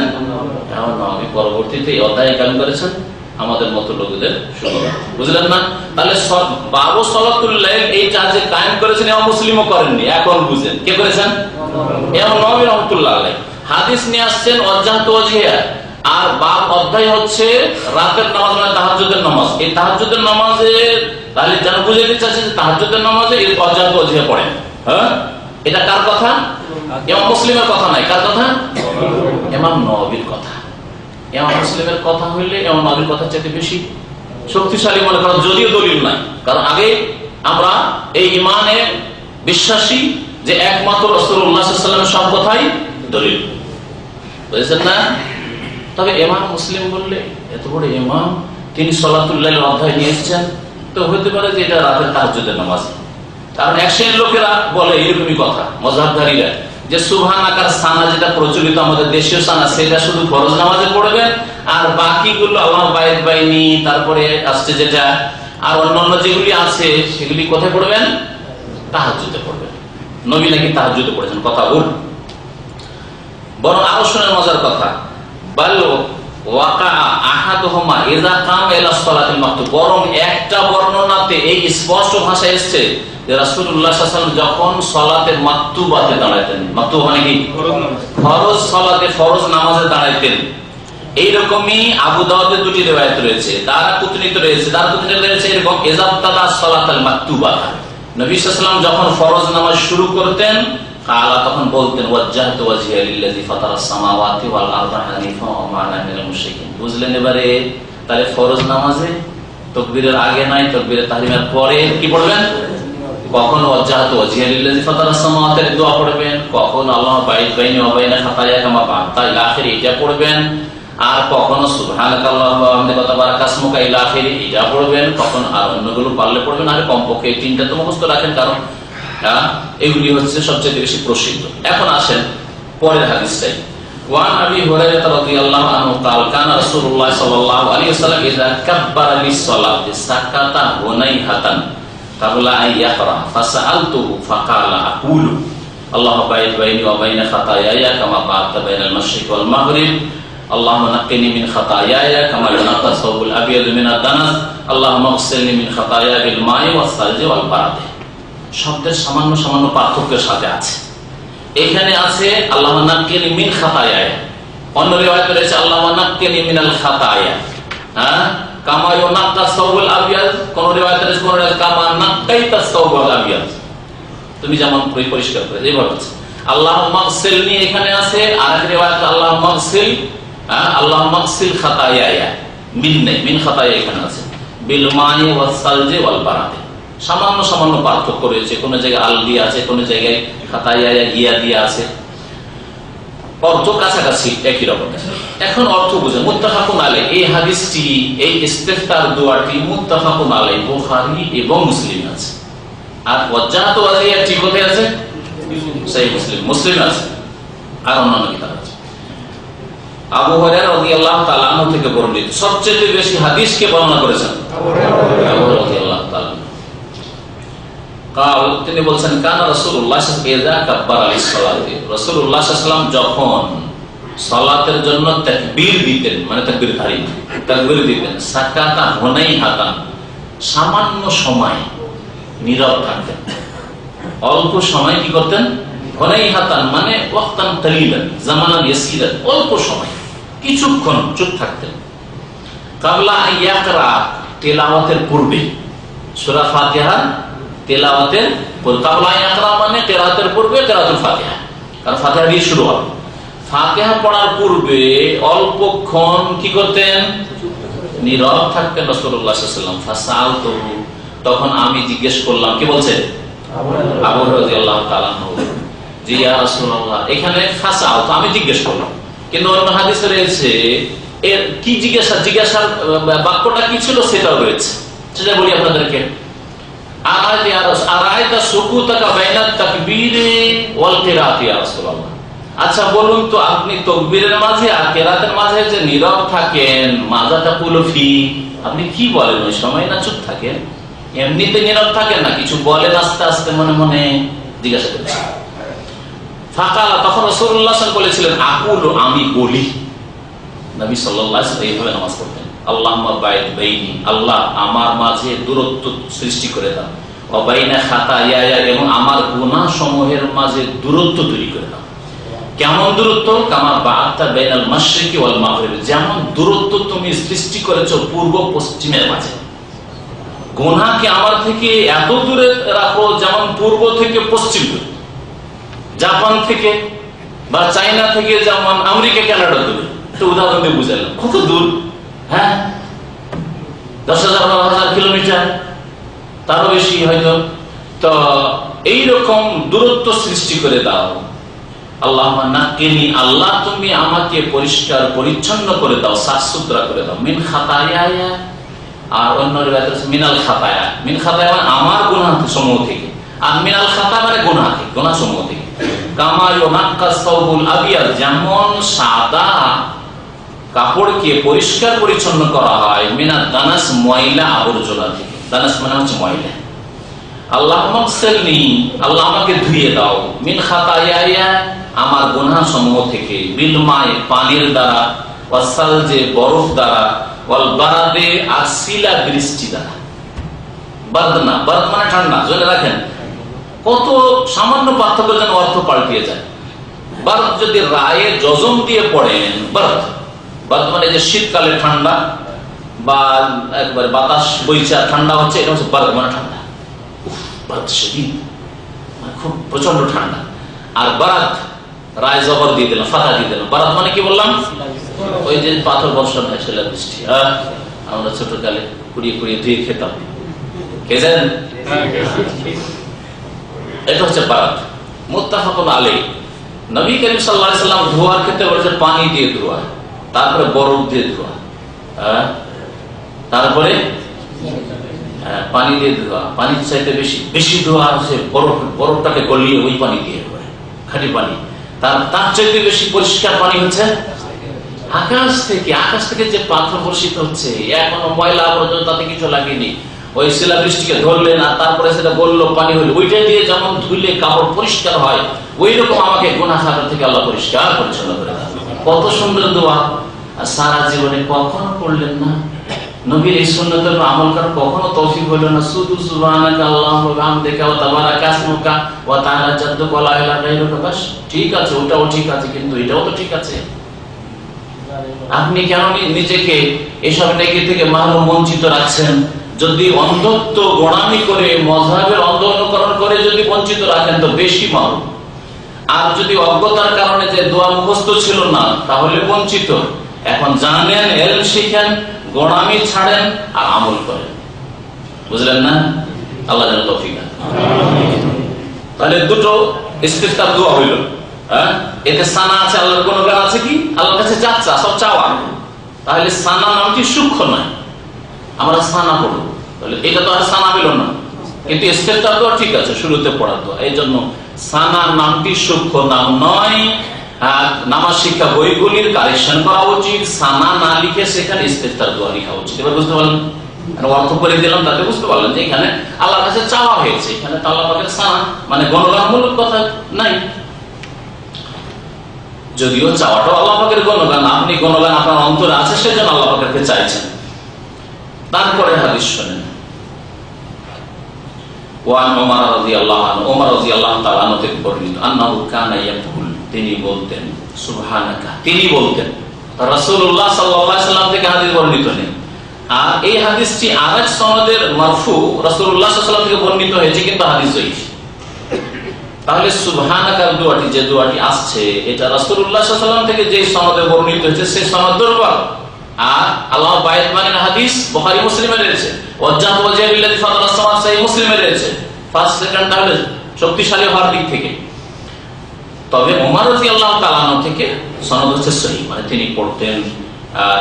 আমি পরবর্তীতে এই অধ্যায় কায়েম করেছেন আমাদের মতো লোকদের সুবিধা, বুঝলেন না? তাহলে বাবু সালাতুল লাইল এইটা যে কায়েম করেছেন ইমাম মুসলিমও করেননি, এখন বুঝেন কে করেছেন? ইমাম নববী রাহমাতুল্লাহ আলাইহি। হাদিস নিয়ে আসছেন ওয়াজহাতু ওয়াজহিয়া, আর বাব অধ্যায় হচ্ছে রাতের নামাজ, মানে তাহাজ্জুদের নামাজ। এই তাহাজ্জুদের নামাজে তাহলে যেন বুঝে দিতে চাচ্ছে যে তাহাজ্জুদের নামাজে এই ওয়াজহাতু ওয়াজহিয়া পড়েন। হ্যাঁ, এটা কার কথা? ইমাম মুসলিমের কথা নাই, কার কথা? ইমাম নববীর কথা। ইমাম মুসলিমের কথা হইলে ইমাম নববীর কথা চাইতে বেশি শক্তিশালী মনে করা, যদিও দলিল নাই। কারণ আগে আমরা এই ঈমানে বিশ্বাসী যে একমাত্র রাসূলুল্লাহ সাল্লাল্লাহু আলাইহি ওয়াসাল্লামের সব কথাই দলিল, বুঝেছেন না? তবে ইমাম মুসলিম বললে এত বড় ইমাম, তিনি সালাতুল লাইল অধ্যায় নিয়ে এসেছেন, তো হতে পারে যে এটা রাতের তাহাজ্জুদের নামাজ। কারণ এক শ্রেণীর লোকেরা বলে এরকমই কথা, মাযহাবধারীরা, যে সুবহান আকার সানা যেটা প্রচলিত আমাদের দেশীয় সানা, সেটা শুধু ফরজ নামাজে পড়বেন, আর বাকিগুলো আল্লাহ বাইত বাইনি, তারপরে আসছে যেটা, আর অন্যান্য যেগুলি আছে সেগুলি কোথায় পড়বেন? তাহাজ্জুদে পড়বেন। নবী নাকি তাহাজ্জুদে পড়েছেন, কথা ভুল। বরং আরো শুনেন মজার কথা, বাল ওয়াকা আহাদুহুমা ইযা কামা ইলা সালাতিল মাকতুব। বরং একটা বর্ণনাতে এই স্পষ্ট ভাষায় এসেছে যে রাসূলুল্লাহ সাল্লাল্লাহু আলাইহি ওয়াসাল্লাম যখন সালাতে মাকতুবাতে দাঁড়াতেন, মাকতুব মানে কি? ফরজ সালাতে, ফরজ নামাজে দাঁড়াইতেন। এইরকমই আবু দাউদের দুটি রিওয়ায়াত রয়েছে, দারকুতনিতে রয়েছে, দারকুতনিতে রয়েছে এরকম ইযাবতাদা সালাতাল মাকতুবা, নবী সাল্লাল্লাহু আলাইহি ওয়াসাল্লাম যখন ফরজ নামাজ শুরু করতেন, কালা তখন বলতেন ওয়াজজাহতু ওয়াজহিয়া লিল্লাযী ফাতারাস সামাওয়াতি ওয়াল আরদা হানিফা ওয়া মা আনা মিনাল মুশরিকিন। বুঝলেন এবারে? তাহলে ফরজ নামাজে তাকবীরের আগে নাই, তাকবীরে তাহরিমের পরে কি পড়বেন? কখন ওয়াজজাহতু ওয়াজহিয়া লিল্লাযী ফাতারাস সামাওয়াতি দোয়া পড়বেন, কখন আল্লাহ বাইত বাইনি ওয়া বাইনা খাতায়া কামা বা'তা ইলা আখিরি এটা পড়বেন, আর কখনো সুবহানাকাল্লাহু ওয়া বিহামদিহি ওয়া তাবারাকা ইসমুকা ইলা আখিরি এটা পড়বেন, কখন আর অন্যগুলো পারলে পড়বেন। আর কমপক্ষে এই তিনটা তো মুখস্থ রাখেন, কারণ এগুলি হচ্ছে সবচেয়ে বেশি প্রসিদ্ধ। এখন আসেন পরের হাদিসটাই। ওয়ান আবি হুরায়রা রাদিয়াল্লাহু আনহু قال كان رسول الله صلى الله عليه وسلم اذا كبر للصلاه سكت هنيهة قبل ان يقرأ فسألته فقال اقول اللهم باعد بيني وبين خطاياي كما باعدت بين المشرق والمغرب اللهم نقني من خطاياي كما ينقى الثوب الابيض من الدنس اللهم اغسلني من خطاياي بالماء والثلج والبرد। শব্দের সামান্য সামান্য পার্থক্যের সাথে আছে। এখানে আছে আল্লাহুম্মা নাক্কিনি মিন খাতায়া, অন্য রিওয়ায়াতে রয়েছে আল্লাহুম্মা নাক্কিনি মিনাল খাতায়া, কামা ইউনাক্কা সাওবুল আবিয়াদ, কোন রিওয়ায়াতে রয়েছে কামা নাক্কাইতা সাওবুল আবিয়াদ, তুমি যেমন পরিষ্কার করে, এইভাবে আছে। আল্লাহুম্মা গসিলনি এখানে আছে, আর এক রিওয়ায়াতে আল্লাহুম্মা গসিল, আল্লাহুম্মা গসিল খাতায়া, মিন খাতায়া এখানে আছে, বিল মাই ওয়াস সালজি ওয়াল বারাদ। সামান্য সামান্য পার্থক্য রয়েছে, কোন জায়গায় আল দিয়ে আছে, কোন জায়গায় খাতায়া গিয়া দিয়ে আছে, অর্থ কাছাকাছি একই রকম। এখন অর্থ বুঝে মুত্তাফাকুন আলাইহি, এই হাদিসটি, এই ইস্তিফতার দোয়াটি মুত্তাফাকুন আলাইহি বুখারী এবং মুসলিম আছে। আর ওয়াজহাতু ওয়াজহিয়া ঠিক কোথায় আছে? সহিহ মুসলিম, মুসলিম আছে, আর অন্যান্য কিতাব আছে। আবু হুরায়রা রাদিয়াল্লাহু তাআলা আনহু থেকে বর্ণিত সবচেয়ে বেশি হাদিস কে বর্ণনা করেছেন? আবু হুরায়রা রাদিয়াল্লাহু কাল তিনি বলছেন কানা রাসূলুল্লাহ ইযা কাব্বারা লিস-সালাতি, রাসূলুল্লাহ সাল্লাল্লাহু আলাইহি ওয়াসাল্লাম যখন সালাতের জন্য তাকবীর দিতেন, মানে তাকবীর দিতেন, সাকাতা হুনাইহাতান, সামান্য সময় নীরব থাকতেন, অল্প সময় কি করতেন, হুনাইহাতান মানে ওয়াক্তান কালিলান জামানান ইয়াসিরান, অল্প সময় কিছুক্ষণ চুপ থাকতেন। কাবলা ইয়াকরা, তেলাওয়াতের পূর্বে, সূরা ফাতিহা তেলাওয়াতের পূর্বে, কাবলা ইয়াকরা মানে তেলাওয়াতের পূর্বে তেলাওয়াতুল ফাতিহা, কারণ ফাতিহা দিয়ে শুরু হবে। ফাতিহা পড়ার পূর্বে অল্পক্ষণ কি করতেন, নীরব থাকতেন রাসূলুল্লাহ সাল্লাল্লাহু আলাইহি ওয়াসাল্লাম। ফাসালতু, তখন আমি জিজ্ঞেস করলাম, কি বলছে আবু হুরায়রা রাদিয়াল্লাহু তাআলা আনহু, জি ইয়া রাসূলুল্লাহ, এখানে ফাসালতু আমি জিজ্ঞেস করলাম, কিন্তু অন্য হাদিসে রয়েছে এর কি জিজ্ঞাসার বাক্যটা কি ছিল সেটাও রয়েছে, সেটা বলি আপনাদেরকে। আরাইতা সুকুতাকা বাইনাত তাকবীরি ওয়াল কিরাআতি ইয়া রাসূলুল্লাহ, আচ্ছা বলুন তো আপনি তাকবীরের মাঝে আর কিরাতের মাঝে যে নীরব থাকেন, মাযা তাকুলু ফি, আপনি কি বলেন ওই সময়? না চুপ থাকেন, এমনিতে নীরব থাকেন না কিছু বলেন আস্তে আস্তে মনে মনে? জিজ্ঞাসা করেছেন। ফাকালা, তখন রাসূলুল্লাহ সাল্লাল্লাহু আলাইহি ওয়াসাল্লাম বলেছিলেন, আকুলু, আমি বলি। নবী সাল্লাল্লাহু আলাইহি ওয়াসাল্লাম এইভাবে নামাজ পড়তেন, আল্লাহুম্মা বাইদ বাইনি, আল্লাহ আমার মাঝে দূরত্ব সৃষ্টি করে দাও, ওয়া বাইনা খাতায়া, এবং আমার গুনাহ সমূহের মাঝে দূরত্ব তৈরি করে দাও। কেমন দূরত্ব? কামা বা'আতা বাইনাল মাশরিকি ওয়াল মাগরিব, যেমন দূরত্ব তুমি সৃষ্টি করেছো পূর্ব পশ্চিমের মাঝে, গুনাহকে আমার থেকে এত দূরে রাখো যেমন পূর্ব থেকে পশ্চিম দূরে, জাপান থেকে বা চায়না থেকে যেমন আমেরিকা কানাডা দূরে। তো উদাহরণ দিয়ে বুঝালাম কত দূর, হ্যাঁ 10,000-12,000 কিলোমিটার, তারও বেশি হয়তো। তো এইরকম দূরত্ব সৃষ্টি করে দাও। আল্লাহুম্মা নাক্কিনি, আল্লাহ তুমি আমাকে পরিষ্কার পরিচ্ছন্ন করে দাও, সাফ সুতরা করে দাও, মিন খাতায়া, আর অন্য রিওয়ায়াতে আছে মিনাল খাতায়া, মিন খাতায়া মানে আমার গুনাহ সমূহ থেকে, আর মিনাল খাতা মানে গুনাহ থেকে, গুনাহ সমূহ থেকে। কামা ইউনাক্কাস সাওবুল আবিয়াদ, যেমন সাদা কাপড়কে পরিষ্কার পরিচ্ছন্ন করা হয় মিনাদ দানাস, ময়লা আবর্জনা থেকে, দানাস মানে হচ্ছে ময়লা। আল্লাহুম্মা গসিলনি, আল্লাহ আমাকে ধুইয়ে দাও, মিন খাতায়া আমার গুনাহ সমূহ থেকে, বিল মাই পানির দ্বারা, ওয়াসালজে বরফ দ্বারা, ওয়াল বারাদে আর শিলা বৃষ্টি দ্বারা। বারদ না, বারদ মানে ঠান্ডা, জেনে রাখেন কত সামান্য পার্থক্য যেন অর্থ পাল্টিয়ে যায়। বারদ যদি রায়ে জজম দিয়ে পড়েন, বারদ, বারদ মানে যে শীতকালে ঠান্ডা বা একবারে বাতাস বইছে ঠান্ডা হচ্ছে, এটা হচ্ছে বারদ মানে ঠান্ডা, বারদ শীত মানে খুব প্রচন্ড ঠান্ডা। আর বারাত রায় জবর দিয়ে দিলাম, ফাতা দিয়ে দিলাম। বারাত মানে কি বললাম? ওই যে পাথর বর্ষণ হয়, শিলা বৃষ্টি, আমরা ছোটকালে কুড়িয়ে কুড়িয়ে ধুয়ে খেতাম, খেয়েছেন? এটা হচ্ছে বারাত। মুত্তাফাকুন আলাইহি, নবী করিম সাল্লাল্লাহু আলাইহি ওয়াসাল্লাম ধোয়ার ক্ষেত্রে বলেছেন পানি দিয়ে ধোয়া, তারপরে বরফ দিয়ে ধোয়া, তারপরে পানি দিয়ে ধোয়া, পানির চাইতে বেশি ধোয়া হচ্ছে বরফটাকে গলিয়ে ওই পানি দিয়ে ধোয়া, খাঁটি পানি। তার চাইতে বেশি পরিষ্কার পানি হচ্ছে আকাশ থেকে। আকাশ থেকে যে পাথর বর্ষিত হচ্ছে, এখনো ময়লা আবর্জনা তাতে কিছু লাগেনি, ওই শিলাবৃষ্টিকে ধরলেন আর তারপরে সেটা বললো পানি হইল, ওইটা দিয়ে যেমন ধুইলে কাপড় পরিষ্কার হয়, ওই রকম আমাকে গুনাহ খাতা থেকে আল্লাহ পরিষ্কার পরিচ্ছন্ন করে দেন। কত সুন্দর দোয়া! আর সারা জীবনে কখনো পড়লেন না, নবীর এই সুন্নতের আমল করার কখনো তৌফিক হলো না। শুধু সুবহানাকা আল্লাহুম্মা ওয়া বিহামদিকা ওয়া তাবারাকা ইসমুকা ওয়া তাআলা জাদ্দুকা ওয়া লা ইলাহা গায়রুকা, বাস ঠিক আছে, ওটাও ঠিক আছে, কিন্তু এটাও তো ঠিক আছে। আপনি কেন নিজেকে এসব নেকি থেকে মাহরুম, বঞ্চিত রাখছেন? যদি অন্ধত্ব গোড়ামি করে, মযহাবের অন্ধ অনুকরণ করে যদি বঞ্চিত রাখেন তো বেশি মাহরুম। আর যদি অজ্ঞতার কারণে যে দোয়া মুখস্থ ছিল না, তাহলে বঞ্চিত। এখন জানেন, ইলম শিখেন, গোড়ামি ছাড়েন আর আমল করেন, বুঝলেন না? আল্লাহ যেন তৌফিক দেন। তাহলে দুটো ইস্তিফতার দোয়া হইল, এতে সানা আছে, আল্লাহর গুণগান আছে, কি আল্লাহর কাছে যাচ্ছে সব চাওয়া। তাহলে সানা নামটি সূক্ষ্ম নয়, আমরা সানা পড়ব, তাহলে এটা তো আর সানা হইল না, কিন্তু ইস্তিফতার দোয়া ঠিক আছে, শুরুতে পড়ার দোয়া। এই জন্য সানা নামটি সূক্ষ্ম নাম নয়। নামাজ শিক্ষা বইগুলির কারেকশন করা উচিত, সানা না লিখে সেখানে ইস্তিফতার দোয়া লেখা উচিত। এবার বুঝতে পারলেন? অর্থ করে দিলাম, তাতে বুঝতে পারলেন যে এখানে আল্লাহর কাছে চাওয়া হয়েছে, এখানে তো আল্লাহ পাকের সানা মানে গণগানমূলক কথা নাই। যদিও চাওয়াটাও আল্লাহ পাকের গণগান, আপনি গণগান আপনার অন্তরে আছে সেজন্য আল্লাহ পাকেরকে চাইছেন। তারপরে হাদিস শোনেন, ওয়ান ওমর রাদিয়াল্লাহু আনহু, ওমর রাদিয়াল্লাহু তাআলা আনহু থেকে বর্ণিত, আন্নাহু কানা ইয়াকুল, তিনি বলতেন সুবহানাকা, তিনি বলতেন। রাসূলুল্লাহ সাল্লাল্লাহু আলাইহি ওয়াসাল্লাম থেকে হাদিস বর্ণিত নেই। আর এই হাদিসটি আরেক সনদের মারফু রাসূলুল্লাহ সাল্লাল্লাহু আলাইহি ওয়াসাল্লাম থেকে বর্ণিত হয়েছে, কিন্তু হাদিস জয়ীফ। তাহলে সুবহানাকার দোয়াটি, যে দোয়াটি আসছে, এটা রাসূলুল্লাহ সাল্লাল্লাহু আলাইহি ওয়াসাল্লাম থেকে যে সনদে বর্ণিত হয়েছে সেই সনদ দুর্বল। আর আল্লাহ বাইত মানের হাদিস বুখারী মুসলিমে রয়েছে, ওয়াজ্জাহ ওয়াজহিল্লাযী ফাতারাস সামাওয়াতি সহিহ মুসলিমে রয়েছে। ফার্স্ট সেকেন্ড তাহলে শক্তিশালী হওয়ার দিক থেকে। তবে ওমর রাদিয়াল্লাহু তাআলা আনহু থেকে সনদ হচ্ছে সহিহ, মানে তিনি পড়তেন,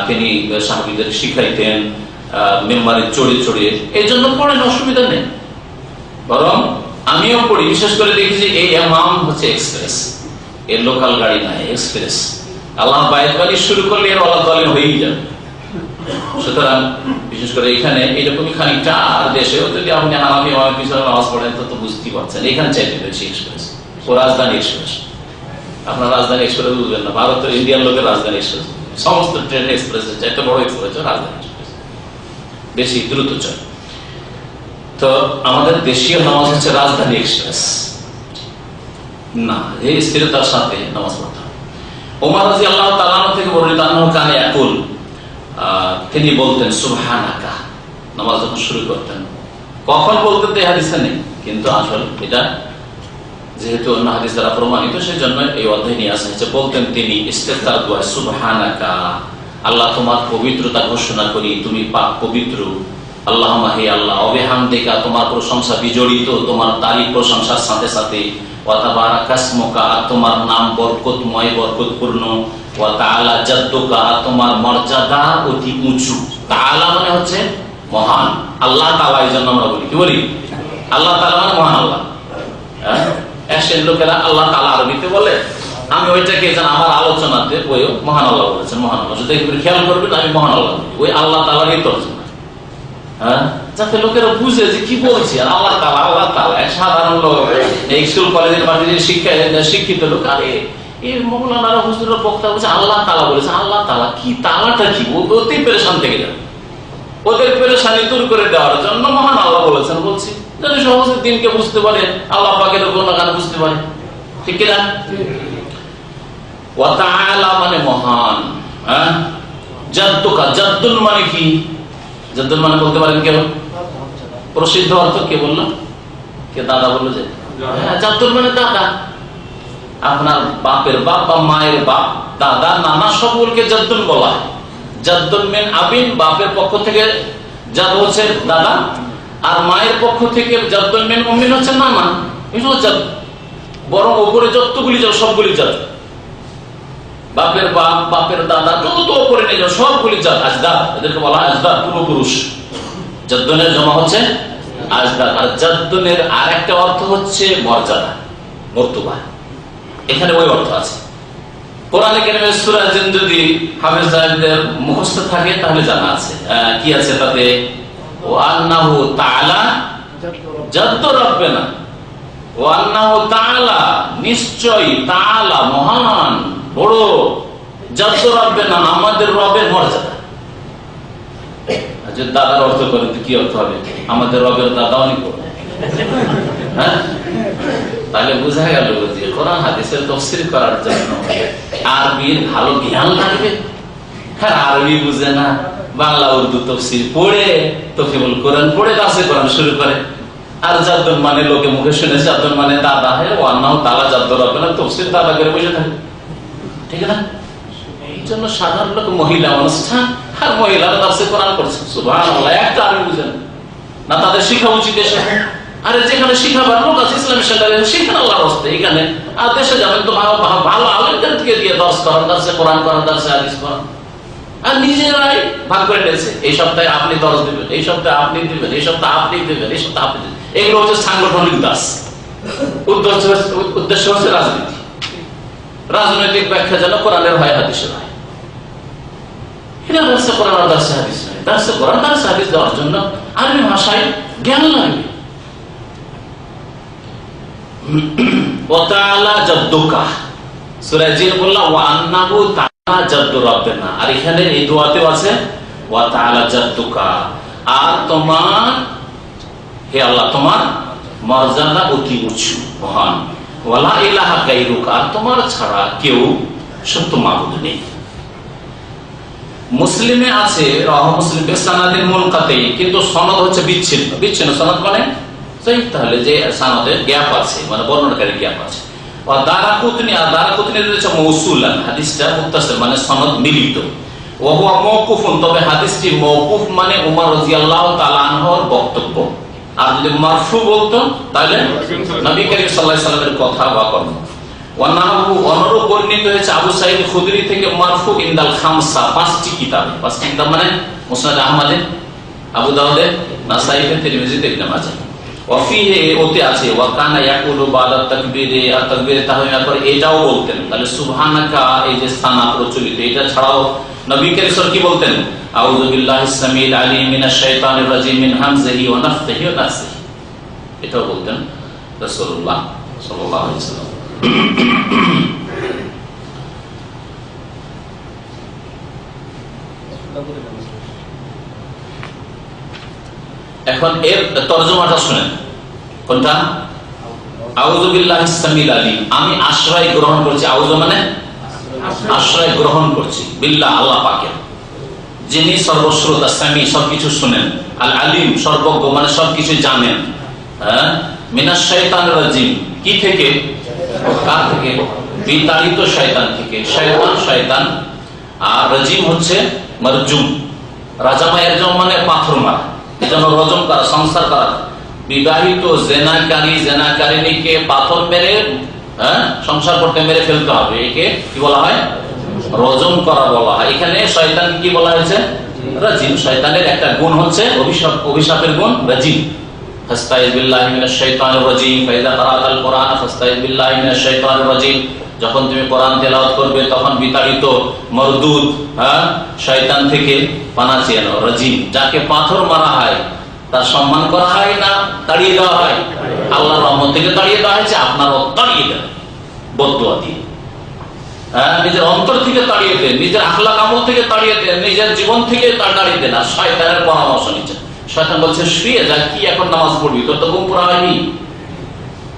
তিনি সাহাবীদের শিখাইতেন মিম্বারে চড়ে চড়ে, এই জন্য পড়েন, অসুবিধা নেই। বরং আমিও পড়ি, বিশেষ করে দেখেছি এই ইমাম হচ্ছে এক্সপ্রেস, এর লোকাল গাড়ি নাই, এক্সপ্রেস। আল্লাহ বাইত বাড়ি শুরু করলে এর আল্লাহ দলে হয়েই যাবে। সুতরাং বিশেষ করে এখানে এইরকমই খানিকটা, আর দেশেও যদি আপনি আনামি পিছনে নামাজ পড়েন তো বুঝতেই পারছেন, এখানে চাইতে পেরেছি এক্সপ্রেস, ও রাজধানী এক্সপ্রেস। আপনার রাজধানী এক্সপ্রেস বুঝবেন না, ভারতের ইন্ডিয়ান লোকের রাজধানী এক্সপ্রেস, সমস্ত ট্রেন এক্সপ্রেসের চাইতে বড় এক্সপ্রেস রাজধানী এক্সপ্রেস, বেশি দ্রুত চলে। তো আমাদের দেশীয় নামাজ হচ্ছে রাজধানী এক্সপ্রেস না, এই স্থিরতার সাথে নামাজ পড়তে হবে। ওমর রাদিয়াল্লাহু তাআলা আনহু থেকে বর্ণিত, আন্নাহু কানা ইয়াকুল, তিনি বলতেন সুবহানাকা, নামাজ যখন শুরু করতেন। কখন বলতেন তো এই হাদিসে নেই, কিন্তু আসলে এটা যেহেতু অন্য হাদিস দ্বারা প্রমাণিত, সেজন্য এই অধ্যায় নিয়ে আসা হয়েছে। বলতেন তিনি ইস্তিগফার দোয়া, সুবহানাকা, আল্লাহ তোমার পবিত্রতা ঘোষণা করি, তুমি পাক পবিত্র। আল্লাহুম্মা, হে আল্লাহ, ওয়াবিহামদিকা, তোমার প্রশংসা বিজড়িত, তোমার তারিফ প্রশংসার সাথে সাথে, ওয়া তাবারাকা ইসমুকা, আর তোমার নাম বরকতময়, বরকতপূর্ণ, ওয়া তাআলা জাদ্দুকা, আর তোমার মর্যাদা অতি উঁচু। তাআলা মানে হচ্ছে মহান, আল্লাহ তাআলা, এই জন্য আমরা বলি, কি বলি? আল্লাহ তাআলা মানে মহান আল্লাহ। এশিয়ান লোকেরা আল্লাহ তাআলা আরবিতে বলে, আমি ওইটাকে আমার আলোচনাতে বইও মহান আল্লাহ বলেছেন, মহান আল্লাহ। যদি খেয়াল করবেন আমি মহান আল্লাহ, ওই আল্লাহ তাআলারই তর্জমা, যাতে লোকেরা বুঝে যে কি বলছি। আর আল্লাহ তাআলা, আল্লাহ তাআলা, এক সাধারণ লোক, স্কুল কলেজের মাটির শিক্ষিত লোক, আরে এই মৌলানারা হুজুরের বক্তা বলছে আল্লাহ তাআলা বলেছে, আল্লাহ তাআলা কি, তাআলাটা কি? ওতেই পেরেশান থেকে যাবে। ওদের পেরেশানি দূর করে দেওয়ার জন্য মহান আল্লাহ বলেছেন বলছি, যেন সহজে দিনকে বুঝতে পারে, আল্লাহ পাকের গুণগান বুঝতে পারে, ঠিক কিনা? ওয়া তাআলা মানে মহান, জাদ্দুকা, জাদ্দুন মানে কি? জাদ্দুন মানে বলতে পারেন কেউ? প্রসিদ্ধ অর্থ কে বললো? কে দাদা বললো? যে জাদ্দুন মানে দাদা, আপনার বাপের বাপ বা মায়ের বাপ, দাদা, নানা সকলকে জাদ্দুন বলা হয়। জাদ্দুন মিন আবিন, বাপের পক্ষ থেকে জাদ হচ্ছে দাদা, আর মায়ের পক্ষ থেকে জাদ্দুন মিন উম্মিন হচ্ছে নানা, এটা জাদ। বরং উপরে যতগুলি যাও সবগুলি জাদ, বাপের বাপ, বাপের দাদা, যত উপরে নিয়ে যাও সবগুলি জাদ, আজদাদ, এদেরকে বলা হয় আজদাদ, পূর্বপুরুষ। জাদ্দুনের জমা হচ্ছে আজদাদ। আর জাদ্দুনের আর একটা অর্থ হচ্ছে মর্যাদা, মর্তবা, এখানে ওই অর্থ আছে। কোরআনে কারিমের সূরা জিন যদি হাফেজ সাহেবদের মুখস্থ থাকে তাহলে জানা আছে, কি আছে তাতে? ওয়া আন্নাহু তাআলা জাদ্দু রাব্বিনা, ওয়া আন্নাহু তাআলা, নিশ্চয়ই, তাআলা মহান, বড়, জাদ্দু রাব্বিনা, আমাদের রবের মর্যাদা। যে দাদার অর্থ করেন তো কি অর্থ হবে? আমাদের রবের দাদা অনেক বড়। হ্যাঁ, তাহলে বোঝা গেল যে কোরআন হাদিসের তাফসীর করার জন্য আরবির ভালো জ্ঞান লাগবে। হ্যাঁ, আরবি বুঝে না, বাংলা উর্দু তাফসীর পড়ে তো কেবল কোরআন পড়ে কাছে কোরআন শুরু করে। আর জাদ্দুন মানে লোকে মুখে শুনে জাদ্দুন মানে দাদা, হ্যাঁ, ওয়া আন্নাহু তাআলা জাদ্দু রাব্বিনা, তাফসীর দাদা করে বসে থাকে, ঠিক না? এই জন্য সাধারণ লোক, মহিলা অনুষ্ঠান, আর মহিলারা তাফসীর কোরআন করছে, সুবহানাল্লাহ, একটা আরবি বুঝেন না, তাদের শিখা উচিত এসে। আরে যেখানে শিখাবার লোক আছে ইসলামী সেন্টারে, শিখেন আল্লাহর রাস্তে। এখানে আর দেশে যাবেন তো ভালো আলেমদেরকে দিয়ে দর্শ করান, দর্শে কোরআন করান, দর্শে হাদিস করান, আর নিজেরাই ভাগ করে নিয়েছে। এই সপ্তাহে আপনি দর্শ দিবেন, এই সপ্তাহে আপনি দিবেন, এই সপ্তাহে আপনি দিবেন, এই সপ্তাহে আপনি দিবেন। এগুলো হচ্ছে সাংগঠনিক দাস। উদ্দেশ্য হচ্ছে রাজনীতি, রাজনৈতিক ব্যাখ্যা যেন কোরআনের হয়, হাদিসের হয়। এটা হচ্ছে কোরআন আর দর্শে হাদিস নয়। দার্সে কোরআন, দার্সে হাদিস দেওয়ার জন্য আরবি ভাষায় জ্ঞান লাগবে। ওয়া তাআলা জাদ্দুকা, সূরা জিন বললাম ওয়া আন্নাহু তাআলা জাদ্দু রাব্বিনা, আর এখানে এই দোয়াতেও আছে ওয়া তাআলা জাদ্দুকা, আর তোমার হে আল্লাহ তোমার মর্যাদা অতি উঁচু মহান, ওয়ালা ইলাহা গায়রুকা, আর তোমার ছাড়া কেউ সত্য মাবুদ নেই। মুসলিমে আছে মুসলিম বেসানাদিন মুনকাতি, কিন্তু সনদ হচ্ছে বিচ্ছিন্ন। বিচ্ছিন্ন সনদ মানে তাহলে যে সনদের গ্যাপ আছে, মানে বর্ণনাকারী গ্যাপ আছে। আর দারাকুতনি, আর দারাকুতনি রয়েছে মৌসুলান, হাদিসটা মুত্তাসিল মানে সনদ মিলিত। ওয়া হুয়া মাওকুফুন, তবে হাদিসটি মাওকুফ মানে ওমর রাদিয়াল্লাহু তাআলা আনহুর বক্তব্য। আর যদি মারফু বলতো তাহলে নবী করিম সাল্লাল্লাহু আলাইহি সাল্লামের কথা বা কর্ম। ওয়ানাহু, অনুরূপ বর্ণিত হয়েছে আবু সাঈদ খুদরি থেকে মারফু ইনদাল খামসা, পাঁচটি কিতাবে। পাঁচটি কিতাব মানে মুসনাদ আহমদে, আবু দাউদে, নাসাঈতে, তিরমিজিতে, ইবনে মাজাহ। ওয়া ফিহি, ওতে আছে ওয়া কানা ইয়াকুলু বাদা তাকবীরে, আর তাকবীরে তাহমিদের পর এটাও বলতেন। তাহলে সুবহানাকা এই যে স্থানা প্রচলিত, এটা ছাড়াও নবী করিম কি বলতেন? আউযু বিল্লাহিস সামিল আলিম মিনাশ শাইতানির রাজিম মিন হামজিহি ওয়া নাফসিহি ওয়া নাফসিহি, এটাও বলতেন রাসূলুল্লাহ সাল্লাল্লাহু আলাইহি ওয়াসাল্লাম। এখন এর তরজমাটা শুনেন, কোনটা? আউযু বিল্লাহিস সামিল আলিম, আমি আশ্রয় গ্রহণ করছি। আউযু মানে আশ্রয় গ্রহণ করছি, বিল্লাহ আল্লাহ পাকের, যিনি সর্বশ্রোতা, সামি সবকিছু শুনেন, আল আলিম সর্বজ্ঞ মানে সবকিছু জানেন। হ্যাঁ, মিনাশ শাইতানির রাজিম, কি থেকে? কার থেকে? বিতাড়িত শয়তান থেকে। শয়তান শয়তান, আর রাজিম হচ্ছে মারজুম। রাজামা এরজম মানে পাথর মারা, এজন্য রজম করা, সংসার করা। বিবাহিত জেনাকারী জেনাকারিনীকে পাথর মেরে সংসার করতে মেরে ফেলতে হবে, একে কি বলা হয়? রজম করা বলা হয়। এখানে শয়তান কি বলা হয়েছে? রাজিম। শয়তানের একটা গুণ হচ্ছে অভিশাপের গুণ রাজিম। ফাস্তাইজ বিল্লাহি মিনাশ শাইতানির রাজিম, ফাইযা ক্রাআতাল কুরআন ফাস্তাইজ বিল্লাহি মিনাশ শাইতানির রাজিম, যখন তুমি কোরআন তেলাওয়াত করবে তখন বিতাড়িত মরদুদ শয়তান থেকে পানা চেয়ে নাও। রাজিম, যাকে পাথর মারা হয় তার সম্মান করা হয় না তাড়িয়ে দেওয়া হয়? আল্লাহর রহমত থেকে তাড়িয়ে দেওয়া হয়েছে, আপনারও তাড়িয়ে দেন বদদুয়া দিয়ে। নিজের অন্তর থেকে তাড়িয়ে দেন, নিজের আখলাক আমল থেকে তাড়িয়ে দেন, নিজের জীবন থেকে তাড়িয়ে দেন। আর শয়তানের পরামর্শ নিচ্ছেন। শয়তান বলছে শুয়ে যা, কি এখন নামাজ পড়বি? তোর তো ঘুম পড়া হয়নি।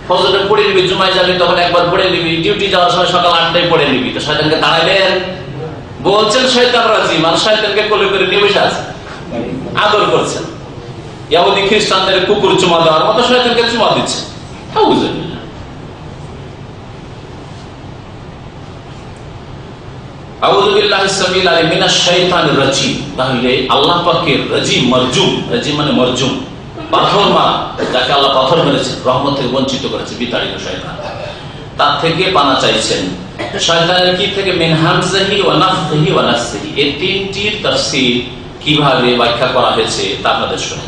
ফজরে পড়ে নিবি, জুমায় যাবি তখন একবার পড়ে নিবি, ডিউটি যাওয়ার সময় সকাল 8টায় পড়ে নিবি। তো শয়তানকে তাড়াইবেন? বলছেন শয়তান রাজিম, আর শয়তানকে কোলে করে নিয়ে বসে আছে, আদর করছেন। ইহুদি খ্রিস্টানদের কুকুর চুমা দেওয়ার মতো শয়তানকে চুমা দিচ্ছে। আউযু বিল্লাহিস সামিল আলিম মিনাশ শাইতানির রাজিম, তাহলে আল্লাহ পাকের রাজিম, মারজুম, রাজিম মানে মারজুম, পাথর মারা, যাকে আল্লাহ পাথর মেরেছেন, রহমত থেকে বঞ্চিত করেছে, বিতাড়িত শয়তান, তার থেকে পানা চাইছেন। শয়তানের কি থেকে? মিন হামজিহি ওয়া নাফসিহি ওয়া নাফসিহি। এই তিনটির তাফসীর কিভাবে ব্যাখ্যা করা হয়েছে তা আপনাদের শুনে।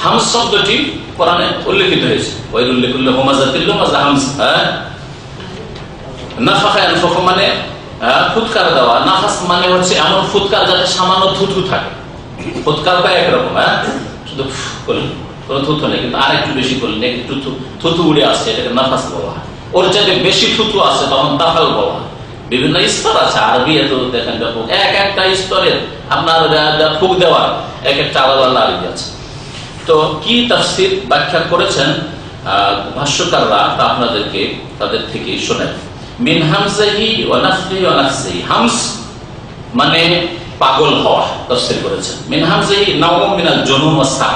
হামজ শব্দটি কোরআনে উল্লেখিত হয়েছে, ওয়াইলুল লিকুল্লি হুমাযাতিল লুমাযা, হামজ। নাফাখা ইয়ানফাখু মানে ফুৎকার দেওয়া, নাফাস মানে হচ্ছে এমন ফুৎকার যাতে সামান্য থুথু থাকে। ফুৎকার তো একরকম, শুধু করলেন, কোনো থুথু নেই, কিন্তু আরেকটু বেশি করলেন, একটু থুথু উড়ে আসছে, এটাকে নাফাস বলা হয়। ওর যাতে বেশি থুথু আছে তখন তাফাল বলা হয়। বিভিন্ন স্তর আছে আরবি, এত দেখেন ব্যাপক, এক একটা স্তরের আপনার ফুক দেওয়ার এক একটা আলাদা আলাদা আরবি আছে। তো কি তাফসীর ব্যাখ্যা করেছেন ভাষ্যকাররা তা আপনাদেরকে তাদের থেকে শোনাই। মিন হামজিহি ওয়া নাফসিহি ওয়া নাফসিহি, হামস মানে পাগল হওয়া, তাফসীর করেছেন। মিন হামজিহি নাওম মিনাল জুনুন ওয়াস সাহ,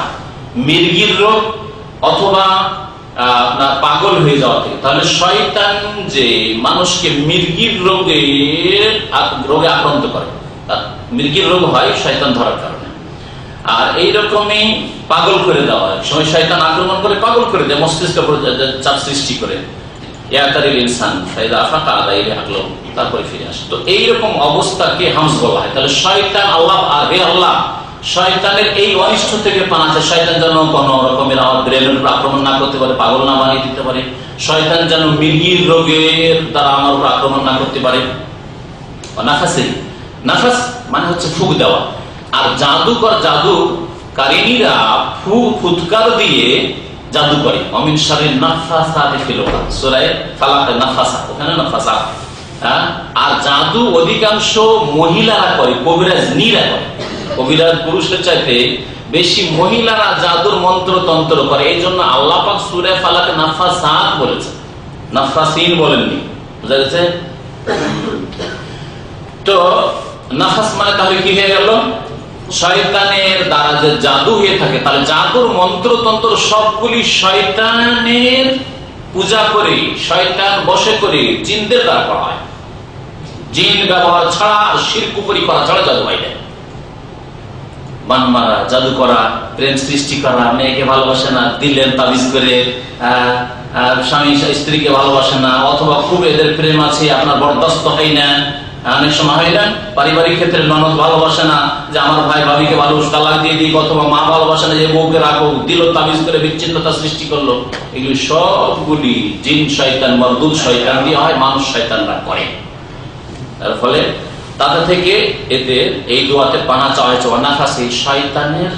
মির্গির রোগ অথবা আপনার পাগল হয়ে যাওয়া থেকে। তাহলে শয়তান যে মানুষকে মির্গির রোগে আক্রান্ত করে, মির্গির রোগ হয় শয়তান ধরার কারণে। আর এইরকমই পাগল করে দেওয়া হয়, সময় শয়তান আক্রমণ করে পাগল করে দেয়, মস্তিষ্ক চাপ সৃষ্টি করে। তারপরে ফিরে আসে। তো এইরকম অবস্থাকে হামজ বলা হয়। তাহলে শয়তান আল্লাহ শয়তানের এই অনিষ্ট থেকে পানা চায়। শয়তান যেন কোন রকমের আমার ব্রেনের উপর আক্রমণ না করতে পারে, পাগল না বানিয়ে দিতে পারে। শয়তান যেন মির্গির রোগের দ্বারা আমার উপর আক্রমণ না করতে পারে। নাফাস মানে হচ্ছে ফুক দেওয়া। আর জাদুকারিনীরা ফুৎকার দিয়ে জাদু করে। অমিন শারিন নাফাসাতি ফিল উকাদ, সূরা ফালাক নাফাসা, ওখানে নাফাসা। আর জাদু অধিকাংশ মহিলারা করে, কবিরাজনীরা করে। কবিরাজ পুরুষের চাইতে বেশি মহিলারা জাদুর মন্ত্র তন্ত্র করে। এই জন্য আল্লাহ পাক সূরা ফালাকে নাফাসাত বলেছেন, নাফাসিন বলেননি। বুঝা গেছে? তো নাফাস মানে তাহলে কি হয়ে গেল? শয়তানের দ্বারা যে জাদু হয়ে থাকে, তাহলে জাদুর মন্ত্র তন্ত্র সবগুলি শয়তানের পূজা করে, শয়তান বশে করে জিনদের দ্বারা করা হয়। জিন ব্যবহার ছাড়া, শিরক কুফরি করা ছাড়া জাদু হয় না। বান মারা, জাদু করা, প্রেম সৃষ্টি করা, মেয়েকে ভালোবাসে না, দিলেন তাবিজ করে, স্বামী স্ত্রীকে ভালোবাসে না, অথবা খুব এদের প্রেম আছে, আপনার বরদাস্ত হয় না। অনেক সময় হয় না পারিবারিক ক্ষেত্রে, ননদ ভালোবাসে না যে আমার ভাই ভাবিকে ভালোবাসে, তালাক দিয়ে দিই, অথবা মা ভালোবাসে না যে বউকে রাখো, দিল তাবিজ করে বিচ্ছিন্নতা সৃষ্টি করলো। এগুলি সবগুলি জিন শয়তান, মরদুদ শয়তান দিয়ে হয়, মানুষ শয়তানরা করে। তার ফলে তাদের থেকে এদের এই দোয়াতে পানা চাওয়া হয়েছে, নাফাসি, শয়তানের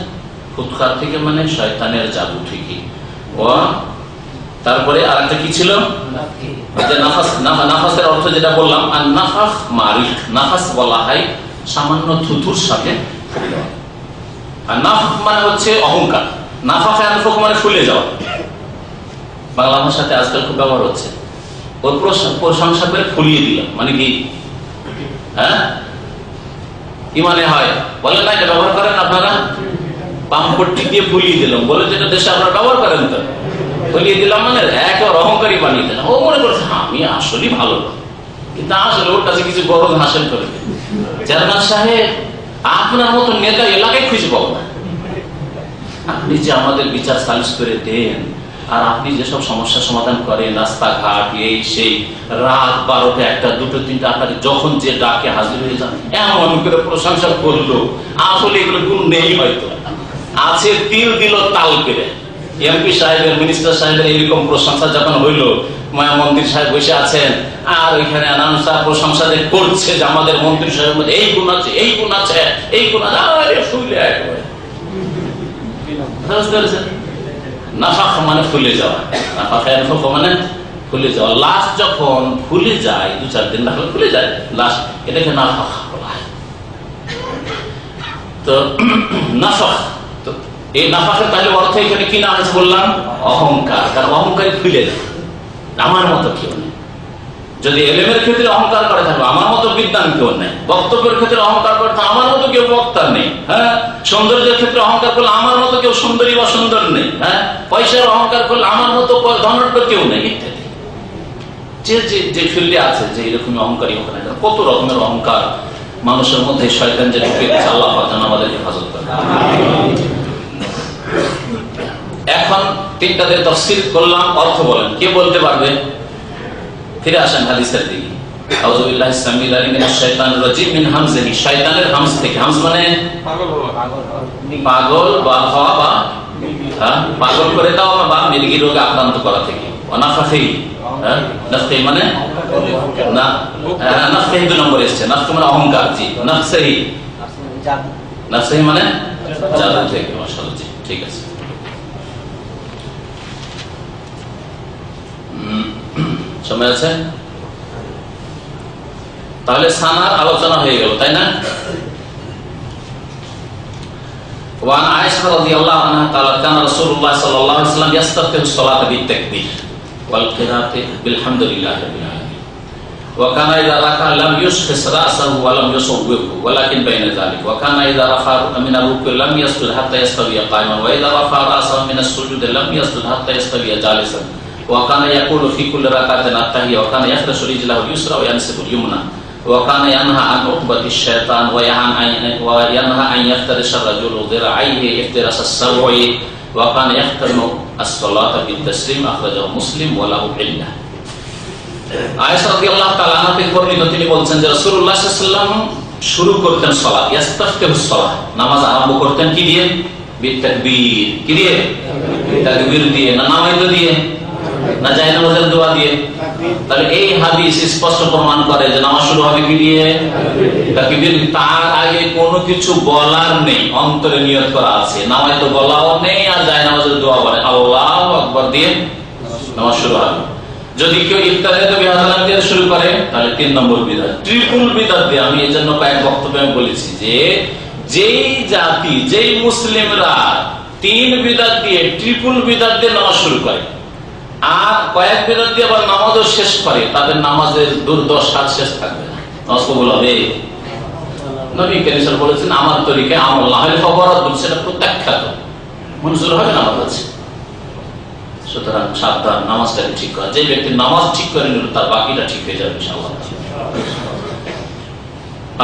ফুৎকার থেকে, মানে শয়তানের জাদু থেকে। তারপরে আর একটা কি ছিল, নাফাসের অর্থ যেটা বললাম, আর নাফাস মারিক, নাফাস বলা হয় সামান্য থুথুর সাথে। আর নাফাস মানে হচ্ছে অহংকার। নাফাস মানে ফুলে যাওয়া, বাংলা ভাষাতে আজকাল খুব ব্যবহার হচ্ছে। ওর প্রশংসা করে ফুলিয়ে দিলাম, মানে কি? হ্যাঁ, কি মানে হয় বলে না, এটা ব্যবহার করেন আপনারা? পাম্পটি দিয়ে ফুলিয়ে দিলাম বলে, যেটা দেশে আপনারা ব্যবহার করেন, তো ফুলিয়ে দিলাম মানে একেবারে অহংকারী বানিয়ে দিলাম। ও মনে করছে আমি আসলেই ভালো, কিন্তু আসলে ওর কাছে কিছু গরজ হাসিল করে। চেয়ারম্যান সাহেব, আপনার মতো নেতা এলাকায় খুঁজে পাবো না। আপনি যে আমাদের বিচার সালিশ করে দেন, আর আপনি যেসব সমস্যা সমাধান করেন, রাস্তাঘাট, এই সেই, রাত 12টা 1টা 2টো 3টা আপনাকে যখন যে ডাকে হাজির হয়ে যান, এমন করে প্রশংসা করলো। আসলে এগুলো গুণ নেই, হয়তো আছে, তিল দিল তাল করে। এমপি সাহেবের, মিনিস্টার সাহেবের এইরকম প্রশংসা যখন হইল, মায়া মন্ত্রী সাহেব বসে আছেন, আর ওইখানে অ্যানাউন্সার প্রশংসা করছে যে আমাদের মন্ত্রী সাহেবের মধ্যে এই গুণ আছে, এই গুণ আছে, এই গুণ আছে, শুইলে একেবারে। নাফাখ মানে ফুলে যাওয়া, মানে ফুলে যাওয়া। লাশ যখন ফুলে যায়, 2-4 দিন রাখলে ফুলে যায় লাশ, এটাকে নাফাখ বলা হয়। তো নাফাখ, তো এই নাফাখের তাহলে অর্থ এখানে কি না হয়েছে বললাম? অহংকার। কারণ অহংকারী ফুলে যায়, আমার মতো কেউ নেই। যদি এলেমের ক্ষেত্রে অহংকার করে থাকবে, আমার মতো বিদ্যান কেউ নেই। বক্তব্যের ক্ষেত্রে অহংকার করে থাকবে, আমার মতো কেউ বক্তা নেই। হ্যাঁ, সৌন্দর্যের ক্ষেত্রে অহংকার করলে আমার মতো কেউ সুন্দরী বা সুন্দর নেই। হ্যাঁ, পয়সার অহংকার করলে আমার মতো ধনাঢ্য কেউ নেই, ইত্যাদি। যে ফিল্ডে আছে, যে এরকম অহংকারী হোক না, কত রকমের অহংকার মানুষের মধ্যে শয়তান যে ঢুকে দিচ্ছে, আল্লাহ পাক যেন আমাদের হেফাজত করে। এখন 3টাতে তাফসীর করলাম, অর্থ বলেন, কে বলতে পারবে? ফিরে আসেন হাদিসের দিকে। আউযু বিল্লাহি সামিল আলিম মিনাশ শাইতানির রাজিম, মিন হামজিহি, শয়তানের হামজ থেকে। হামজ মানে পাগল বা হওয়া, বা পাগল করে দেওয়া, বা মৃগী রোগে আক্রান্ত করা থেকে। নাফাখি, নাফাখি মানে না, নাফাখি 2 নম্বরে এসেছে। নাফাখি মানে অহংকার, জি। নাফসাহি, নাফসাহি মানে জাদু থেকে। মাশাআল্লাহ, জি, ঠিক আছে। সময় আছে? তাহলে সানার আলোচনা হয়ে গেল, তাই না? ওয়ান আয়েশা রাদিয়াল্লাহু আনহা قالت كان رسول الله صلى الله عليه وسلم يستفتح الصلاه بالتكبير والقراءه بالحمد لله رب العالمين وكان اذا ركع لم يشخص راسه ولم يصوبه ولكن بين ذلك وكان اذا رفع من الركوع لم يسجد حتى يستوي قائما واذا رفع راسه من السجود لم يسجد حتى يستوي جالسا وكان يقول في كل ركعه التحيه وكان يفرش رجله اليسرى وينصب اليمنى وكان ينهى عن عقبة الشيطان وينهى أن يفترش الرجل ذراعيه افتراس السبع وكان يختم الصلاة بالتسليم أخرجه مسلم وله علة। আয়েশা রাদিয়াল্লাহু তাআলা আনহা থেকে বর্ণিত, তিনি বলছেন যে রাসূলুল্লাহ সাল্লাল্লাহু আলাইহি ওয়াসাল্লাম শুরু করতেন সালাত, ইস্তাফতাহুস সালাত, নামাজ আরম্ভ করতেন কি দিয়ে? বিতাকবীর। কি দিয়ে? তাকবীর দিয়ে, না নামাইতো দিয়ে? না জায়নামাজের দোয়া দিয়ে? তাহলে এই হাদিস স্পষ্ট প্রমাণ করে যে নামাজ শুরু হবে কি দিয়ে? তাকবীর। তার আগে কোনো কিছু বলার নেই, অন্তরে নিয়ত করা আছে, নামাজ তো বলাও নেই, আর জায়নামাজের দোয়া বলে আল্লাহু আকবার দিয়ে নামাজ শুরু হবে। যদি কেউ ইফতারে দিয়ে শুরু করে তাহলে 3 নম্বর বিদআত, ট্রিপল বিদআত দিয়ে। আমি এই জন্য কয়েক বক্তব্যে বলেছি যে যেই জাতি, যেই মুসলিমরা 3 বিদআত দিয়ে, ট্রিপল বিদআত দিয়ে নামাজ শুরু করে আর কয়েক বিদআত দিয়ে আবার নামাজও শেষ করে, তাদের নামাজের দুর্দশা শেষ থাকবে না, নামাজ কবুল হবে। নবী কারীম সাল্লাল্লাহু আলাইহি ওয়াসাল্লাম বলেছেন আমার তরিকায় আমল না হলে ফবরাত, সেটা প্রত্যাখ্যাত, মঞ্জুর হবে না আমার কাছে। সুতরাং সাবধান, নামাজটাকে ঠিক করা। যে ব্যক্তি নামাজ ঠিক করে নিল তার বাকিটা ঠিক হয়ে যাবে ইনশাআল্লাহ।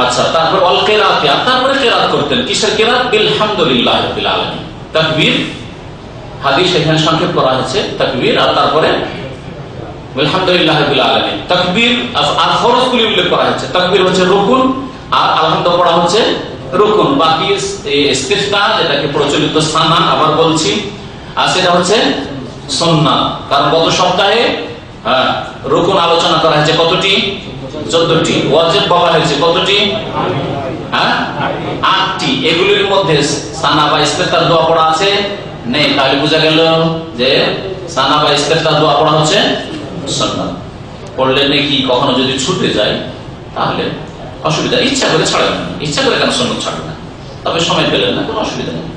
আচ্ছা, তারপর অল কিরাত, তারপরে কিরাত করতেন। কিসের কিরাত? বিলহামদুলিল্লাহি রাব্বিল আলামিন। তাকবীর, হাদিস এখানে সংক্ষেপ করা হয়েছে তাকবীর, আর তারপরে বিলহামদুলিল্লাহি রাব্বিল আলামিন। তাকবীর আর ফরজগুলি উল্লেখ করা হয়েছে। তাকবীর হচ্ছে রুকুন, আর আলহামদুলিল্লাহ পড়া হচ্ছে রুকুন। বাকি ইস্তিফতা, যেটাকে প্রচলিত সানা আবার বলছি, আর সেটা হচ্ছে সুন্নাত। কারণ গত সপ্তাহে রুকুন আলোচনা করা হয়েছে কতটি? 14টি। ওয়াজিব বলা হয়েছে কতটি? 8টি। এগুলির মধ্যে সানা বা ইস্তেফতার দোয়া পড়া আছে নেই। তাহলে বোঝা গেল যে সানা বা ইস্তেফতার দোয়া পড়া হচ্ছে সুন্নাত। পড়লে নাকি কখনো যদি ছুটে যায় তাহলে অসুবিধা, ইচ্ছা করে ছাড়বেন না। ইচ্ছা করে কেন সুন্নাত ছাড়বেন না? তবে সময় পেলেন না, কোনো অসুবিধা নেই।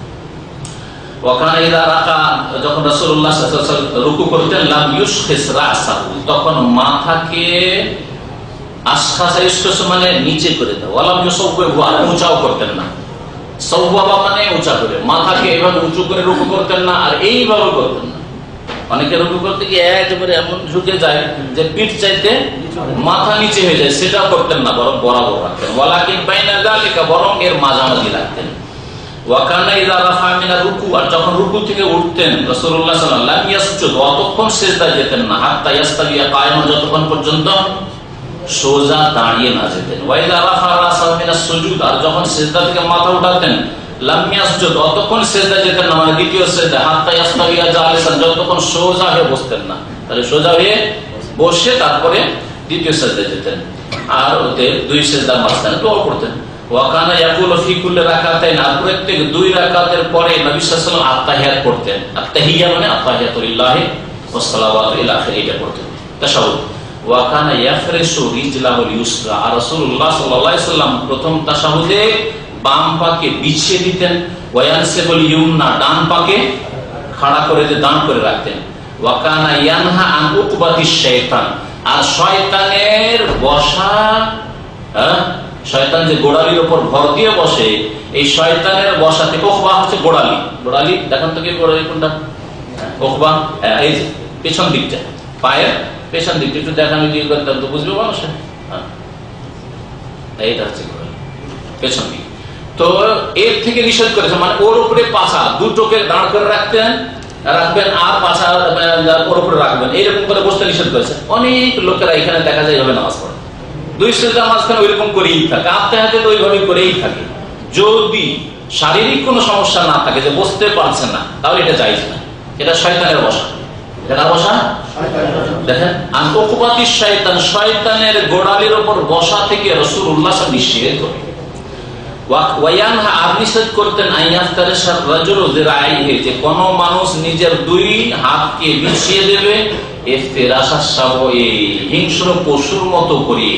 যখন রাসূলুল্লাহ সাল্লাল্লাহু আলাইহি ওয়াসাল্লাম রুকু করতেন, লাম ইউশখিস রাসাহু, তখন মাথাকে আশখাস মানে নিচে করে দাও, ওয়ালাম ইউসাওবিহু, আর উঁচাও করতেন না। সাওয়াবা মানে উঁচা করে, মাথাকে এইভাবে উঁচু করে রুকু করতেন না, আর এইভাবে করতেন না। অনেকে রুকু করতে গিয়ে একেবারে এমন ঝুঁকে যায় যে পিঠ চাইতে মাথা নিচে হয়ে যায়, সেটাও করতেন না, বরং বরাবর রাখতেন। ওয়ালাকিন বাইনা যালিকা, বরং এর মাঝামাঝি রাখতেন। ওয়াকানা ইযা রাফা মিনা রুকু, আর যখন রুকু থেকে উঠতেন রাসূলুল্লাহ সাল্লাল্লাহু আলাইহি ওয়াসাল্লাম, লাম ইয়াসজুদ, অতক্ষণ সিজদায় যেতেন না, হাত্তা ইয়াস্তাবিয়া কায়মান, যতক্ষণ পর্যন্ত সোজা দাঁড়িয়ে না যেতেন। ওয়া ইযা রাফা রাসাহু মিনাস সুজুদ, আর যখন সিজদা থেকে মাথা উঠাতেন, লাম ইয়াসজুদ, অতক্ষণ সিজদায় যেতেন না, মানে দ্বিতীয় সিজদা, হাত্তা ইয়াস্তাবিয়া জালিসান, যতক্ষণ সোজা হয়ে বসতেন না। তাহলে সোজা হয়ে বসে তারপরে দ্বিতীয় সিজদায় যেতেন, আর ওতে 2 সিজদার মাঝখানে দোয়া করতেন। ওয়াকানা ইয়াকুলু ফি কুল্লি রাকাতাইন, আর প্রত্যেক 2 রাকাতের পরে নবী সাল্লাল্লাহু আলাইহি ওয়াসাল্লাম আত্তাহিয়াত পড়তেন। আত্তাহিয়া মানে আত্তাহিয়াতু লিল্লাহি ওয়াস সালাওয়াতু ইলা আখিরি, এটা পড়তেন তাশাহুদ। ওয়াকানা ইয়াফরিশু রিজলাহুল ইউসরা, আর রাসূলুল্লাহ সাল্লাল্লাহু আলাইহি ওয়াসাল্লাম প্রথম তাশাহুদে বাম পাকে বিছিয়ে দিতেন। ওয়ায়ানসিবুল ইউমনা, ডান পাকে খাড়া করে দাঁড় করে রাখতেন। ওয়াকানা ইয়ানহা আন উকবাতিশ শাইতান, আর শয়তানের বসা, শয়তান যে গোড়ালির উপর ভর দিয়ে বসে, এই শয়তানের বসা থেকে, ওখবা হচ্ছে গোড়ালি, গোড়ালি দেখেন তো কি গোড়ালি কোনটা? ওখবা, এই যে পেছন দিকটা, পায়ের পেছন দিকটা একটু দেখানো দিয়ে করতাম তো বুঝবে মানুষ। এইটা হচ্ছে গোড়ালি, পেছন দিক। তো এর থেকে নিষেধ করেছে, মানে ওর উপরে পাছা দুটোকে দাঁড় করে রাখবেন, আর পাছা ওর উপরে রাখবেন, এইরকম করে বসতে নিষেধ করেছে। অনেক লোকেরা এখানে দেখা যায় এভাবে নামাজ পড়ে, 2 সিজদার মাঝখানে ওইরকম করেই থাকে, আত্তাহিয়াতে তো ওইভাবে করেই থাকে। যদি শারীরিক কোনো সমস্যা না থাকে, যে বসতে পারছে না, তাহলে এটা জায়েজ না, এটা শয়তানের বসা। এটা বসা দেখেন, আনকুবাতিশ শয়তান, শয়তানের গোড়ালির উপর বসা থেকে রাসূলুল্লাহ সাল্লাল্লাহু আলাইহি ওয়াসাল্লাম নিষেধ করেন। ওয়ায়ানহা, আর নিষেধ করতেন, আইয়াফতারিশা রাজুলু যিরাইহি, যে কোন মানুষ নিজের 2 হাতকে বিছিয়ে দেবে, ইফতিরাশাস শাবই, হিংস্র পশুর মতো করে।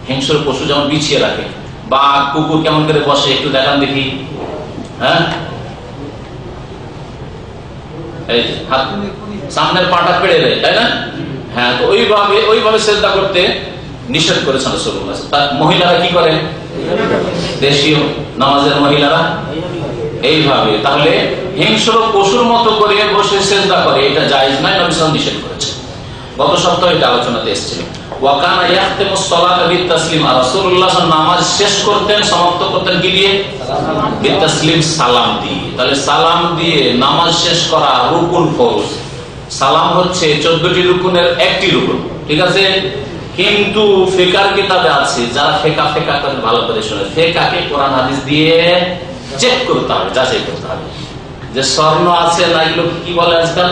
হিংস্র পশু যেমন বিছিয়ে রাখে, বাঘ কুকুর কেমন করে বসে একটু দেখান দেখি। হ্যাঁ, এই হাত সামনের পাটা পেড়ে দেয়, তাই না? হ্যাঁ, তো ওইভাবে সিজদা করতে নিষেধ করেছেন রাসূলুল্লাহ। তার মহিলারা কি করে? দেশীয় নামাজের মহিলারা এইভাবে, তাহলে হিংস্র পশুর মতো করে বসে সিজদা করে, এটা জায়েজ নয়, নবী সাল্লাল্লাহু আলাইহি ওয়াসাল্লাম নিষেধ করেছেন। গত সপ্তাহে এটা আলোচনাতে এসেছিল। ওয়াকানা ইয়াখতিমুস সালাতা বিতাসলিম, আর রাসূলুল্লাহ নামাজ শেষ করতেন, সমাপ্ত করতেন কি দিয়ে? বিতাসলিম, সালাম দিয়ে। তাহলে সালাম দিয়ে নামাজ শেষ করা রুকুন ফরজ। সালাম হচ্ছে 14টি রুকুনের একটি রুকুন, ঠিক আছে? কিন্তু ফিকার কিতাবে আছে, যারা ফিকা করে ভালো করে শুনে, ফিকাকে কোরআন হাদিস দিয়ে চেক করতে হবে, যাচাই করতে হবে যে স্বর্ণ আছে না, এগুলো কি বলে আজকাল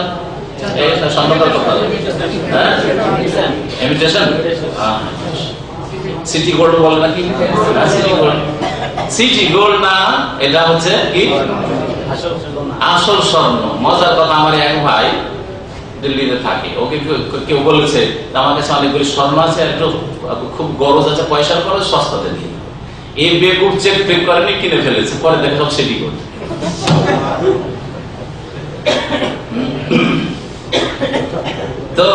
সিটি গোল্ড বলে নাকি? সিটি গোল্ড না, এটা হচ্ছে কি আসল স্বর্ণ। মজার কথা, আমার এক ভাই দিল্লিতে থাকে, ওকে কেউ বলেছে আমার কাছে অনেকগুলি স্বর্ণ আছে, একটু খুব গরজ আছে, পয়সার খরচ, সস্তাতে দিয়ে এই বেকুব চেক পেক করেনি, কিনে ফেলেছে, পরে দেখে সব সিটি গোল্ড। তো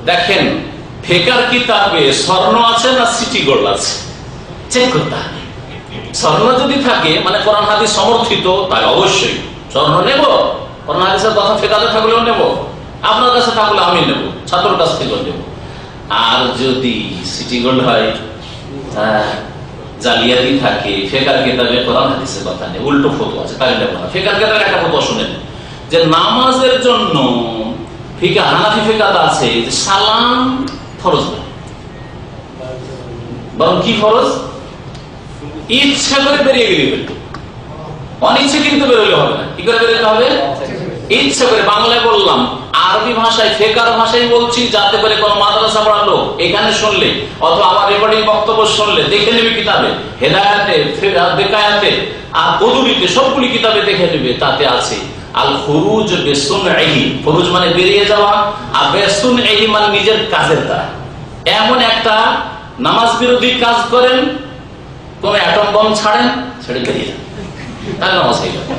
দেখেন ফেকার কিতাবে স্বর্ণ আছে না সিটি গোল্ড আছে, চেক করতে হবে। স্বর্ণ যদি থাকে মানে কোরআন হাদিস সমর্থিত, তাই অবশ্যই স্বর্ণ নেব। কোরআন হাদিসের কথা ফেকাতে থাকলেও নেব, আপনার কাছে থাকলে আমি নেব, ছাত্রের কাছ থেকেও নেব। আর যদি সিটি গোল্ড হয়, জালিয়াতি থাকে, ফেকার কিতাবে কোরআন হাদিসের কথা নেই, উল্টো ফতোয়া আছে, তাই নেব না। ফেকার কিতাবের একটা ফতোয়া শুনেন যে নামাজের জন্য ফিকা, হানাফি ফিকাতে আছে যে সালাম ফরজ না, বরং কি ফরজ? ইচ্ছা করে বেরিয়ে গেলে বেরোবে, অনিচ্ছে কিন্তু বেরোলে হবে না। কি করে বেরোতে হবে? ইচ্ছা করে। বাংলায় বললাম, আরবি ভাষায় ফেকার ভাষায় বলছি, যাতে করে কোনো মাদ্রাসা পড়ার লোক এখানে শুনলে অথবা আমার রেকর্ডিং বক্তব্য শুনলে দেখে নেবে কিতাবে, হেদায়াতে, বেকায়াতে আর কদুরিতে, সবগুলি কিতাবে দেখে নেবে, তাতে আছে আল খুরুজ বিসুনহি, খুরুজ মানে বেরিয়ে যাওয়া, আর বিসুনহি মানে নিজের কাজের দ্বারা। এমন একটা নামাজ বিরোধী কাজ করেন, কোন অ্যাটম বম ছাড়েন, ছেড়ে বেরিয়ে যান, তাহলে নামাজ হয়ে যাবে।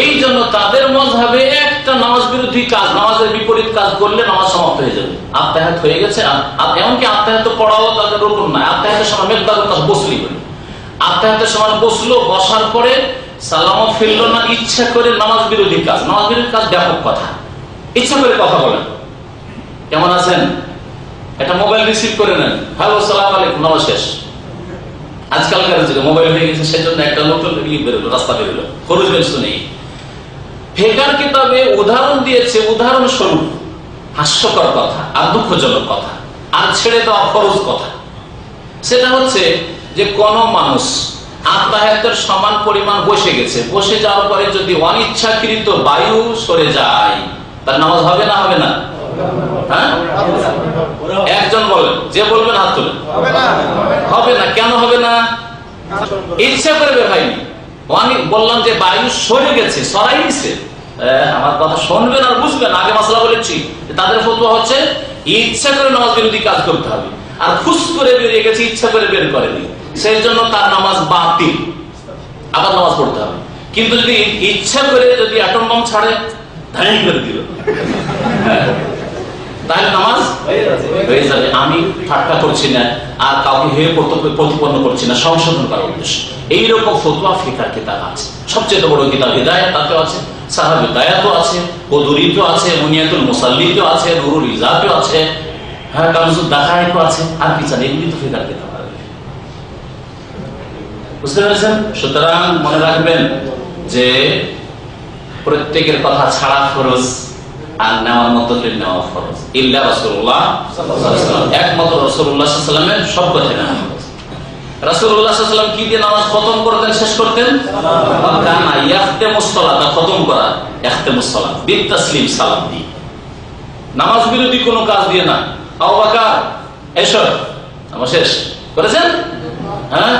এই জন্য তাদের মাযহাবে একটা নামাজ বিরোধী কাজ, নামাজের বিপরীত কাজ করলে নামাজ সমাপ্ত হয়ে যাবে। আত্তাহিয়াত হয়ে গেছে, এমনকি আত্তাহিয়াত পড়াও তাদের রুকুন না, আত্তাহিয়াতের সময় মেকদারুল কাজ বসলি বলে, আত্তাহিয়াতের সময় বসলো, বসার পরে সালামও ফিরল না, ইচ্ছা করে নামাজ বিরোধী কাজ। নামাজ বিরোধী কাজ ব্যাপক কথা, ইচ্ছা করে কথা বলেন, কেমন আছেন, একটা মোবাইল রিসিভ করে নেন, হ্যালো সালাম আলাইকুম, নামাজ শেষ। আজকালকার যুগে মোবাইল হয়ে গেছে, সেজন্য একটা নতুন বেরোলো, রাস্তা বেরোলো, খরচ বেরোতো নেই। ফেকার কিতাবে উদাহরণ দিয়েছে, উদাহরণস্বরূপ হাস্যকর কথা আর দুঃখজনক কথা আর ছেড়ে দেওয়া ফরজ কথা। সেটা হচ্ছে যে কোন মানুষ আত্মায়াতের সমান পরিমাণ বসে গেছে, বসে যাওয়ার পরে যদি অনিচ্ছাকৃত বায়ু সরে যায়, তার নামাজ হবে না? হবে না? হ্যাঁ, একজন বলেন, যে বলবেন হাত তুলেন। হবে না। কেন হবে না? ইচ্ছা করে বের হয়নি। আমি বললাম যে বায়ু সরে গেছে, সরাই দিছে। আমার কথা শুনবেন আর বুঝবেন, আগে মাসলা বলেছি, তাদের ফতোয়া হচ্ছে ইচ্ছা করে নামাজ বিরোধী কাজ করতে হবে, আর খুশ করে বেরিয়ে গেছে, ইচ্ছা করে বের করেনি, সেই জন্য তার নামাজ বাতিল, আবার নামাজ পড়তে হবে। কিন্তু যদি ইচ্ছা করে যদি অ্যাটম বম ছাড়ে, ধাই করে দিল, তাহলে নামাজ হয়ে যাবে। আমি ঠাট্টা করছি না, আর কাউকে হেয় প্রতিপন্ন করছি না, সংশোধন করার উদ্দেশ্য। এইরকম ফতোয়া ফিকার কিতাব আছে, সবচেয়ে বড় কিতাব হিদায়াত, তাতেও আছে, সাহাব হিদায়াতও আছে, কদুরিতেও আছে, মুনিয়াতুল মুসাল্লিতেও আছে, নুরুল ইজাতেও আছে, হ্যাঁ, কানজুদ দাখায়েকও আছে। আর কি চান? এগুলি তো ফিকার কিতাব। বুঝতে পেরেছেন? সুতরাং মনে রাখবেন যে প্রত্যেকের কথা ছাড়া ফরজ, আর নেওয়ার মতো নেওয়া ফরজ। ইল্লা রাসূলুল্লাহ সাল্লাল্লাহু আলাইহি ওয়াসাল্লাম, একমাত্র রাসূলুল্লাহ সাল্লাল্লাহু আলাইহি ওয়াসাল্লামের সব কথা নেওয়া ফরজ। রাসূলুল্লাহ সাল্লাল্লাহু আলাইহি ওয়াসাল্লাম কি দিয়ে নামাজ খতম করতেন, শেষ করতেন? কানা ইয়াখতামুস সালাত, খতম করা, ইখতামুস সালাত বিতাসলিম, সালাম দিয়ে, নামাজ বিরোধী কোনো কাজ দিয়ে না। আবু বকর এসো, নামাজ শেষ করেছেন? হ্যাঁ,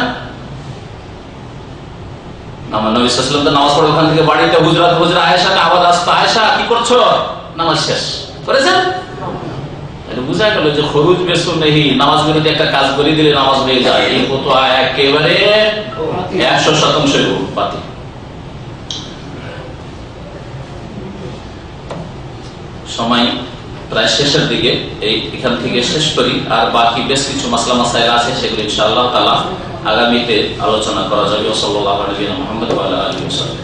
আমার নবী সাল্লাল্লাহু আলাইহি ওয়াসাল্লাম তো নামাজ পড়ে ওখান থেকে বাড়িতে হুজরাত, হুজরা আয়েশাকে আওয়াজ আসতো, আয়েশা কি করছো? নামাজ শেষ করেছেন। এটা বোঝা গেল যে খুরুজ বিসুন্নহি, নামাজ বিরোধী একটা কাজ করে দিলে নামাজ হয়ে যায়, এই ফতোয়া একেবারে 100% বাতিল। সময় প্রায় শেষের দিকে, এখান থেকে শেষ করি, আর বাকি বেশ কিছু মাসলা মাসাইল আছে, সেগুলো ইনশাআল্লাহ তাআলা আগামীতে আলোচনা করা যাবে। সাল্লাল্লাহু আলাইহি ওয়া সাল্লাম, মুহাম্মদ ওয়া আলা আলিহি ওয়া সাল্লাম।